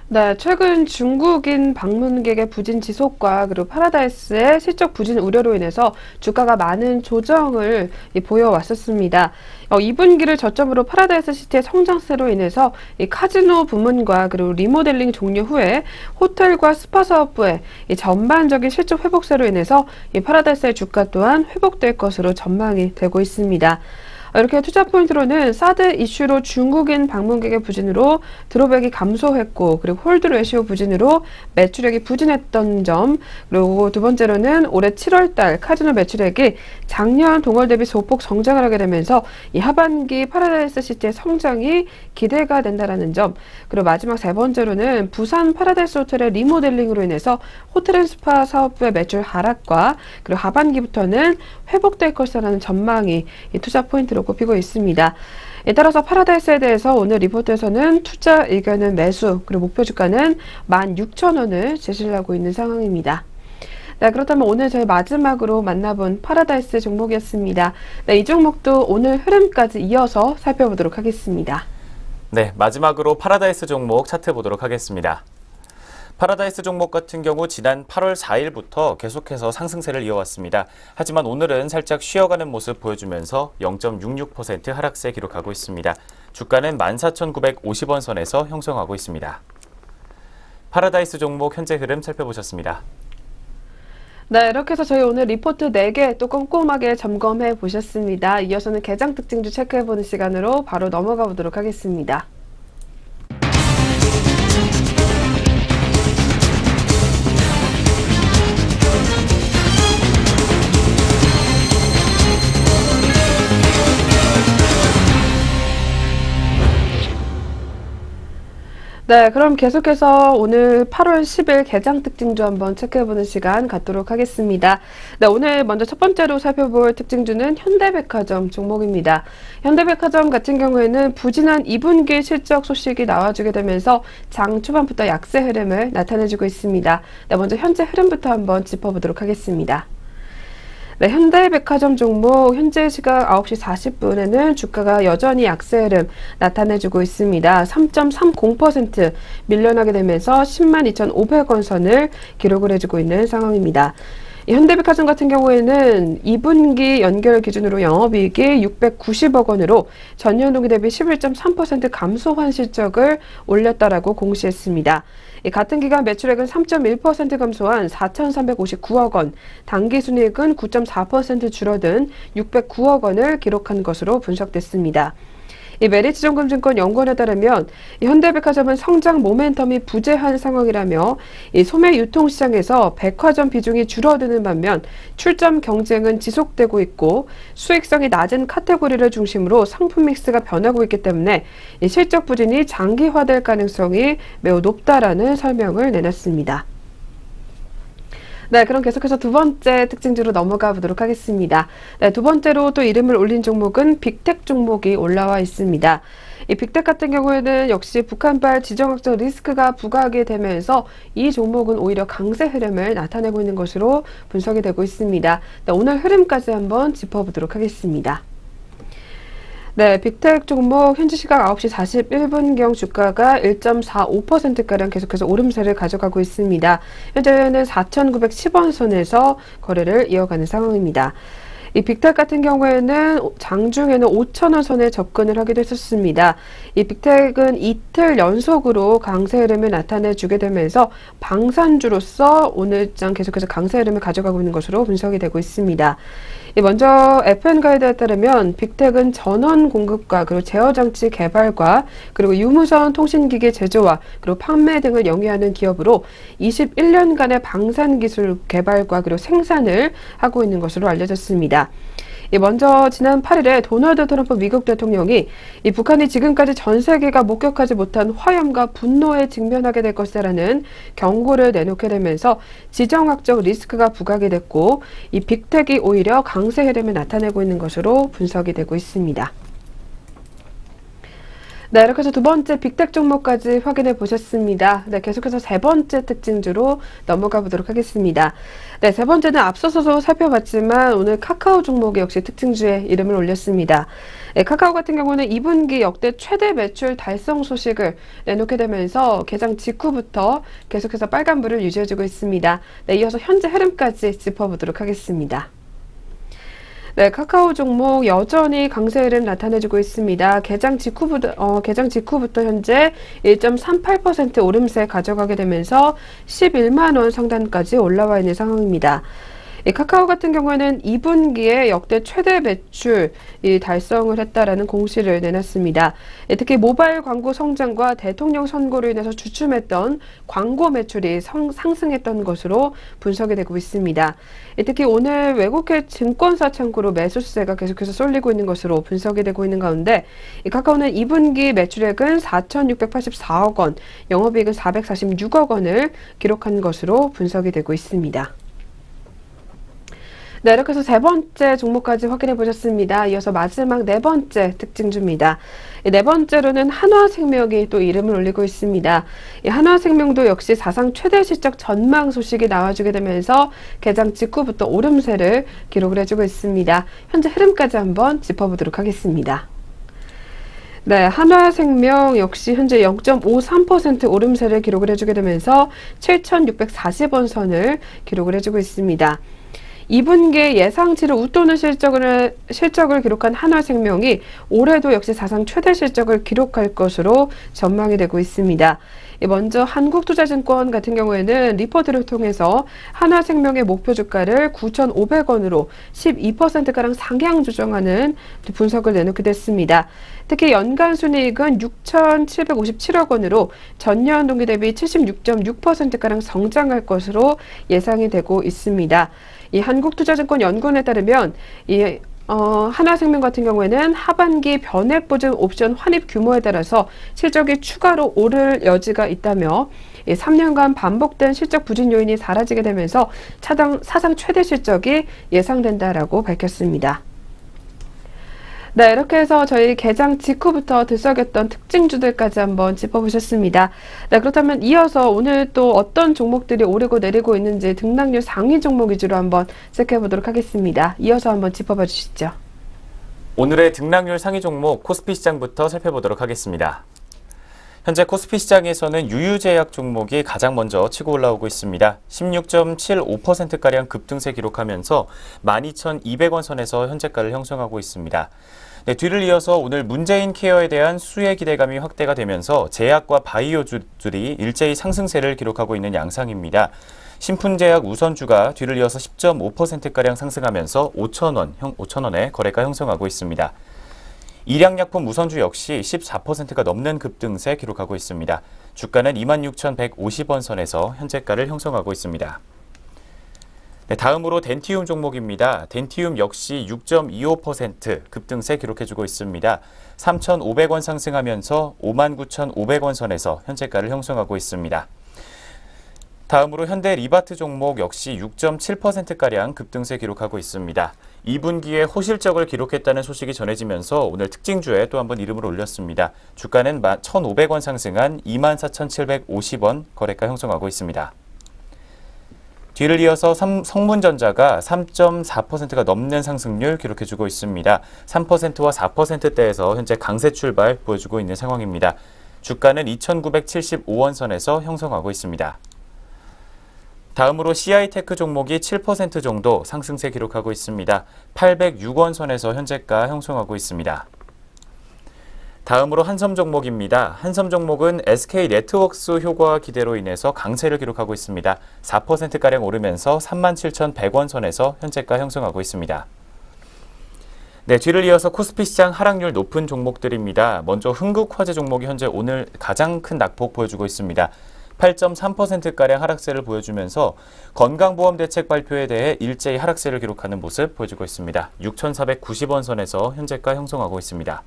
네, 최근 중국인 방문객의 부진 지속과 그리고 파라다이스의 실적 부진 우려로 인해서 주가가 많은 조정을 보여왔었습니다. 2분기를 저점으로 파라다이스 시티의 성장세로 인해서 이 카지노 부문과 그리고 리모델링 종료 후에 호텔과 스파 사업부의 이 전반적인 실적 회복세로 인해서 이 파라다이스의 주가 또한 회복될 것으로 전망이 되고 있습니다. 이렇게 투자 포인트로는 사드 이슈로 중국인 방문객의 부진으로 드롭백이 감소했고 그리고 홀드 레시오 부진으로 매출액이 부진했던 점, 그리고 두 번째로는 올해 7월달 카지노 매출액이 작년 동월 대비 소폭 성장을 하게 되면서 이 하반기 파라다이스 시티의 성장이 기대가 된다라는 점, 그리고 마지막 세 번째로는 부산 파라다이스 호텔의 리모델링으로 인해서 호텔 앤 스파 사업부의 매출 하락과 그리고 하반기부터는 회복될 것이라는 전망이 이 투자 포인트로 꼽히고 있습니다. 따라서 파라다이스에 대해서 오늘 리포트에서는 투자 의견은 매수, 그리고 목표 주가는 16,000원을 제시를 하고 있는 상황입니다. 네, 그렇다면 오늘 저희 마지막으로 만나본 파라다이스 종목이었습니다. 네, 이 종목도 오늘 흐름까지 이어서 살펴보도록 하겠습니다. 네, 마지막으로 파라다이스 종목 차트 보도록 하겠습니다. 파라다이스 종목 같은 경우 지난 8월 4일부터 계속해서 상승세를 이어왔습니다. 하지만 오늘은 살짝 쉬어가는 모습 보여주면서 0.66% 하락세 기록하고 있습니다. 주가는 14,950원 선에서 형성하고 있습니다. 파라다이스 종목 현재 흐름 살펴보셨습니다. 네, 이렇게 해서 저희 오늘 리포트 4개 또 꼼꼼하게 점검해 보셨습니다. 이어서는 개장 특징주 체크해보는 시간으로 바로 넘어가 보도록 하겠습니다. 네, 그럼 계속해서 오늘 8월 10일 개장 특징주 한번 체크해보는 시간 갖도록 하겠습니다. 네, 오늘 먼저 첫 번째로 살펴볼 특징주는 현대백화점 종목입니다. 현대백화점 같은 경우에는 부진한 2분기 실적 소식이 나와주게 되면서 장 초반부터 약세 흐름을 나타내주고 있습니다. 네, 먼저 현재 흐름부터 한번 짚어보도록 하겠습니다. 네, 현대백화점 종목 현재 시각 9시 40분에는 주가가 여전히 약세 흐름 나타내주고 있습니다. 3.30% 밀려나게 되면서 102,500원 선을 기록을 해주고 있는 상황입니다. 현대백화점 같은 경우에는 2분기 연결 기준으로 영업이익이 690억 원으로 전년 동기 대비 11.3% 감소한 실적을 올렸다라고 공시했습니다. 같은 기간 매출액은 3.1% 감소한 4,359억 원, 당기순이익은 9.4% 줄어든 609억 원을 기록한 것으로 분석됐습니다. 메리츠증권증권 연구원에 따르면 현대백화점은 성장 모멘텀이 부재한 상황이라며 소매 유통시장에서 백화점 비중이 줄어드는 반면 출점 경쟁은 지속되고 있고 수익성이 낮은 카테고리를 중심으로 상품 믹스가 변하고 있기 때문에 실적 부진이 장기화될 가능성이 매우 높다라는 설명을 내놨습니다. 네, 그럼 계속해서 두 번째 특징주로 넘어가 보도록 하겠습니다. 네, 두 번째로 또 이름을 올린 종목은 빅텍 종목이 올라와 있습니다. 이 빅텍 같은 경우에는 역시 북한발 지정학적 리스크가 부각이 되면서 이 종목은 오히려 강세 흐름을 나타내고 있는 것으로 분석이 되고 있습니다. 네, 오늘 흐름까지 한번 짚어보도록 하겠습니다. 네, 빅텍 종목 현지 시각 9시 41분경 주가가 1.45%가량 계속해서 오름세를 가져가고 있습니다. 현재는 4,910원 선에서 거래를 이어가는 상황입니다. 이 빅텍 같은 경우에는 장중에는 5,000원 선에 접근을 하기도 했었습니다. 이 빅텍은 이틀 연속으로 강세 흐름을 나타내주게 되면서 방산주로서 오늘장 계속해서 강세 흐름을 가져가고 있는 것으로 분석이 되고 있습니다. 먼저 FN 가이드에 따르면 빅텍은 전원 공급과 그리고 제어장치 개발과 그리고 유무선 통신기기 제조와 그리고 판매 등을 영위하는 기업으로 21년간의 방산기술 개발과 그리고 생산을 하고 있는 것으로 알려졌습니다. 먼저 지난 8일에 도널드 트럼프 미국 대통령이 이 북한이 지금까지 전 세계가 목격하지 못한 화염과 분노에 직면하게 될 것이라는 경고를 내놓게 되면서 지정학적 리스크가 부각이 됐고 이 빅텍이 오히려 강세 흐름을 나타내고 있는 것으로 분석이 되고 있습니다. 네, 이렇게 해서 두 번째 빅텍 종목까지 확인해 보셨습니다. 네, 계속해서 세 번째 특징주로 넘어가 보도록 하겠습니다. 네, 세 번째는 앞서서도 살펴봤지만 오늘 카카오 종목이 역시 특징주에 이름을 올렸습니다. 네, 카카오 같은 경우는 2분기 역대 최대 매출 달성 소식을 내놓게 되면서 개장 직후부터 계속해서 빨간불을 유지해주고 있습니다. 네, 이어서 현재 흐름까지 짚어보도록 하겠습니다. 네, 카카오 종목 여전히 강세 흐름 나타내주고 있습니다. 개장 직후부터 현재 1.38% 오름세 가져가게 되면서 11만 원 상단까지 올라와 있는 상황입니다. 이 카카오 같은 경우에는 2분기에 역대 최대 매출 달성을 했다라는 공시를 내놨습니다. 특히 모바일 광고 성장과 대통령 선거로 인해서 주춤했던 광고 매출이 상승했던 것으로 분석이 되고 있습니다. 특히 오늘 외국계 증권사 창구로 매수세가 계속해서 쏠리고 있는 것으로 분석이 되고 있는 가운데 이 카카오는 2분기 매출액은 4,684억 원, 영업이익은 446억 원을 기록한 것으로 분석이 되고 있습니다. 네, 이렇게 해서 세 번째 종목까지 확인해 보셨습니다. 이어서 마지막 네 번째 특징주입니다. 네 번째로는 한화생명이 또 이름을 올리고 있습니다. 이 한화생명도 역시 사상 최대 실적 전망 소식이 나와주게 되면서 개장 직후부터 오름세를 기록을 해주고 있습니다. 현재 흐름까지 한번 짚어보도록 하겠습니다. 네, 한화생명 역시 현재 0.53% 오름세를 기록을 해주게 되면서 7,640원 선을 기록을 해주고 있습니다. 2분기에 예상치를 웃도는 실적을 기록한 한화생명이 올해도 역시 사상 최대 실적을 기록할 것으로 전망이 되고 있습니다. 먼저 한국투자증권 같은 경우에는 리포트를 통해서 한화생명의 목표 주가를 9,500원으로 12%가량 상향 조정하는 분석을 내놓게 됐습니다. 특히 연간 순이익은 6,757억 원으로 전년 동기 대비 76.6%가량 성장할 것으로 예상이 되고 있습니다. 이 한국투자증권 연구원에 따르면 한화생명 같은 경우에는 하반기 변액보증 옵션 환입 규모에 따라서 실적이 추가로 오를 여지가 있다며 3년간 반복된 실적 부진 요인이 사라지게 되면서 사상 최대 실적이 예상된다라고 밝혔습니다. 네, 이렇게 해서 저희 개장 직후부터 들썩였던 특징주들까지 한번 짚어보셨습니다. 네, 그렇다면 이어서 오늘 또 어떤 종목들이 오르고 내리고 있는지 등락률 상위 종목 위주로 한번 체크해보도록 하겠습니다. 이어서 한번 짚어봐 주시죠. 오늘의 등락률 상위 종목 코스피 시장부터 살펴보도록 하겠습니다. 현재 코스피 시장에서는 유유제약 종목이 가장 먼저 치고 올라오고 있습니다. 16.75%가량 급등세 기록하면서 12,200원 선에서 현재가를 형성하고 있습니다. 네, 뒤를 이어서 오늘 문재인 케어에 대한 수혜 기대감이 확대가 되면서 제약과 바이오주들이 일제히 상승세를 기록하고 있는 양상입니다. 신푼제약 우선주가 뒤를 이어서 10.5%가량 상승하면서 5,000원에 거래가 형성하고 있습니다. 일양약품 우선주 역시 14%가 넘는 급등세 기록하고 있습니다. 주가는 26,150원 선에서 현재가를 형성하고 있습니다. 네, 다음으로 덴티움 종목입니다. 덴티움 역시 6.25% 급등세 기록해주고 있습니다. 3,500원 상승하면서 59,500원 선에서 현재가를 형성하고 있습니다. 다음으로 현대 리바트 종목 역시 6.7%가량 급등세 기록하고 있습니다. 2분기에 호실적을 기록했다는 소식이 전해지면서 오늘 특징주에 또 한번 이름을 올렸습니다. 주가는 1,500원 상승한 24,750원 거래가 형성하고 있습니다. 뒤를 이어서 성문전자가 3.4%가 넘는 상승률 기록해주고 있습니다. 3%와 4%대에서 현재 강세 출발 보여주고 있는 상황입니다. 주가는 2,975원 선에서 형성하고 있습니다. 다음으로 CI테크 종목이 7% 정도 상승세 기록하고 있습니다. 806원 선에서 현재가 형성하고 있습니다. 다음으로 한섬 종목입니다. 한섬 종목은 SK네트워크스 효과 기대로 인해서 강세를 기록하고 있습니다. 4%가량 오르면서 37,100원 선에서 현재가 형성하고 있습니다. 네, 뒤를 이어서 코스피 시장 하락률 높은 종목들입니다. 먼저 흥국화재 종목이 현재 오늘 가장 큰 낙폭 보여주고 있습니다. 8.3%가량 하락세를 보여주면서 건강보험 대책 발표에 대해 일제히 하락세를 기록하는 모습 보여주고 있습니다. 6,490원 선에서 현재가 형성하고 있습니다.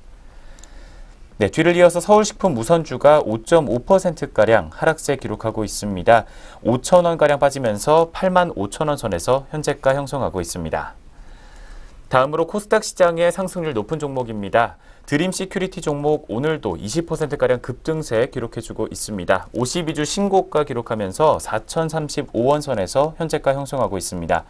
네, 뒤를 이어서 서울식품 우선주가 5.5%가량 하락세 기록하고 있습니다. 5,000원가량 빠지면서 85,000원 선에서 현재가 형성하고 있습니다. 다음으로 코스닥 시장의 상승률 높은 종목입니다. 드림 시큐리티 종목 오늘도 20%가량 급등세 기록해주고 있습니다. 52주 신고가 기록하면서 4,035원 선에서 현재가 형성하고 있습니다.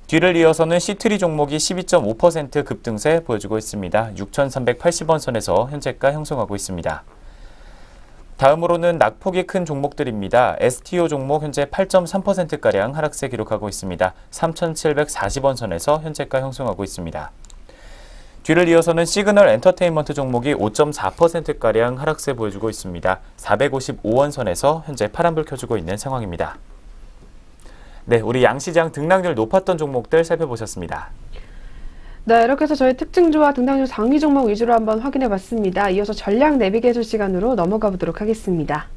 뒤를 이어서는 시트리 종목이 12.5% 급등세 보여주고 있습니다. 6,380원 선에서 현재가 형성하고 있습니다. 다음으로는 낙폭이 큰 종목들입니다. STO 종목 현재 8.3%가량 하락세 기록하고 있습니다. 3,740원 선에서 현재가 형성하고 있습니다. 뒤를 이어서는 시그널 엔터테인먼트 종목이 5.4%가량 하락세 보여주고 있습니다. 455원 선에서 현재 파란불 켜주고 있는 상황입니다. 네, 우리 양시장 등락률 높았던 종목들 살펴보셨습니다. 네, 이렇게 해서 저희 특징주와 등락률 상위 종목 위주로 한번 확인해 봤습니다. 이어서 전략 내비게이션 시간으로 넘어가 보도록 하겠습니다.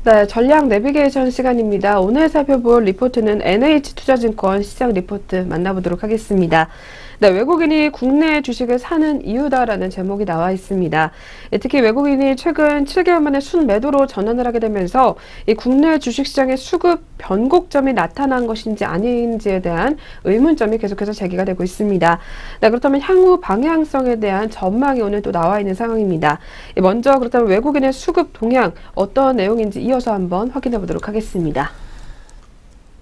네, 전략 내비게이션 시간입니다. 오늘 살펴볼 리포트는 NH투자증권 시장 리포트 만나보도록 하겠습니다. 네, 외국인이 국내 주식을 사는 이유다라는 제목이 나와 있습니다. 특히 외국인이 최근 7개월 만에 순매도로 전환을 하게 되면서 이 국내 주식시장의 수급 변곡점이 나타난 것인지 아닌지에 대한 의문점이 계속해서 제기가 되고 있습니다. 네, 그렇다면 향후 방향성에 대한 전망이 오늘 또 나와 있는 상황입니다. 먼저 그렇다면 외국인의 수급 동향 어떤 내용인지 이어서 한번 확인해 보도록 하겠습니다.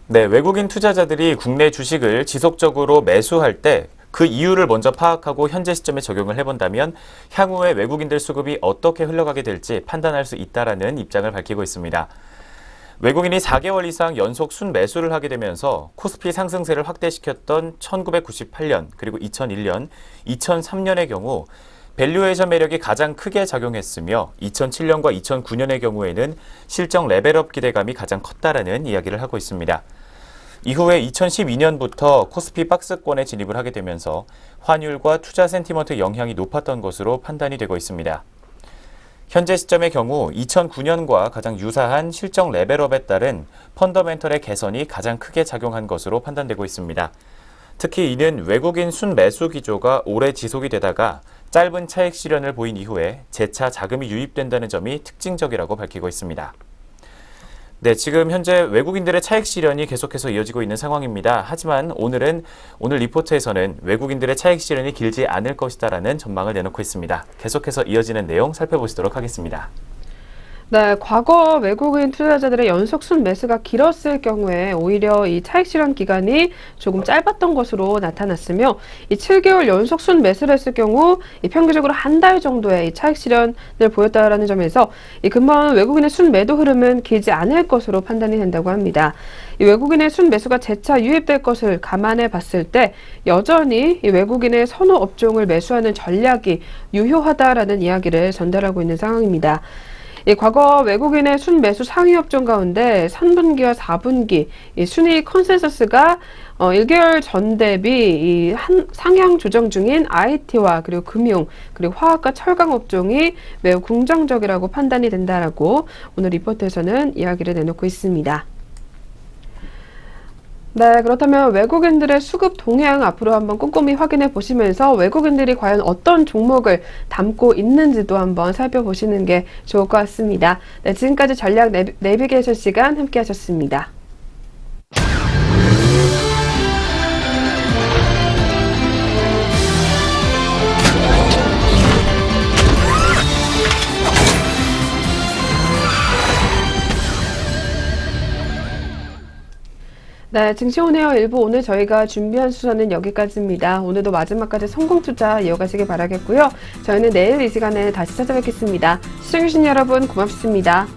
네, 외국인 투자자들이 국내 주식을 지속적으로 매수할 때 그 이유를 먼저 파악하고 현재 시점에 적용을 해본다면 향후에 외국인들 수급이 어떻게 흘러가게 될지 판단할 수 있다라는 입장을 밝히고 있습니다. 외국인이 4개월 이상 연속 순매수를 하게 되면서 코스피 상승세를 확대시켰던 1998년 그리고 2001년, 2003년의 경우 밸류에이션 매력이 가장 크게 작용했으며 2007년과 2009년의 경우에는 실적 레벨업 기대감이 가장 컸다라는 이야기를 하고 있습니다. 이후에 2012년부터 코스피 박스권에 진입을 하게 되면서 환율과 투자 센티먼트 영향이 높았던 것으로 판단이 되고 있습니다. 현재 시점의 경우 2009년과 가장 유사한 실적 레벨업에 따른 펀더멘털의 개선이 가장 크게 작용한 것으로 판단되고 있습니다. 특히 이는 외국인 순매수 기조가 오래 지속이 되다가 짧은 차익 실현을 보인 이후에 재차 자금이 유입된다는 점이 특징적이라고 밝히고 있습니다. 네, 지금 현재 외국인들의 차익 실현이 계속해서 이어지고 있는 상황입니다. 하지만 오늘 리포트에서는 외국인들의 차익 실현이 길지 않을 것이다라는 전망을 내놓고 있습니다. 계속해서 이어지는 내용 살펴보시도록 하겠습니다. 네, 과거 외국인 투자자들의 연속 순매수가 길었을 경우에 오히려 이 차익 실현 기간이 조금 짧았던 것으로 나타났으며 이 7개월 연속 순매수를 했을 경우 이 평균적으로 한 달 정도의 이 차익 실현을 보였다라는 점에서 이 근본 외국인의 순매도 흐름은 길지 않을 것으로 판단이 된다고 합니다. 이 외국인의 순매수가 재차 유입될 것을 감안해 봤을 때 여전히 이 외국인의 선호 업종을 매수하는 전략이 유효하다라는 이야기를 전달하고 있는 상황입니다. 과거 외국인의 순매수 상위 업종 가운데 3분기와 4분기 순이익 컨센서스가 1개월 전 대비 상향 조정 중인 IT와 그리고 금융 그리고 화학과 철강 업종이 매우 긍정적이라고 판단이 된다라고 오늘 리포트에서는 이야기를 내놓고 있습니다. 네, 그렇다면 외국인들의 수급 동향 앞으로 한번 꼼꼼히 확인해 보시면서 외국인들이 과연 어떤 종목을 담고 있는지도 한번 살펴보시는 게 좋을 것 같습니다. 네, 지금까지 전략 내비게이션 시간 함께 하셨습니다. 네, 증시온에어 일부 오늘 저희가 준비한 수선은 여기까지입니다. 오늘도 마지막까지 성공 투자 이어가시길 바라겠고요. 저희는 내일 이 시간에 다시 찾아뵙겠습니다. 시청해주신 여러분 고맙습니다.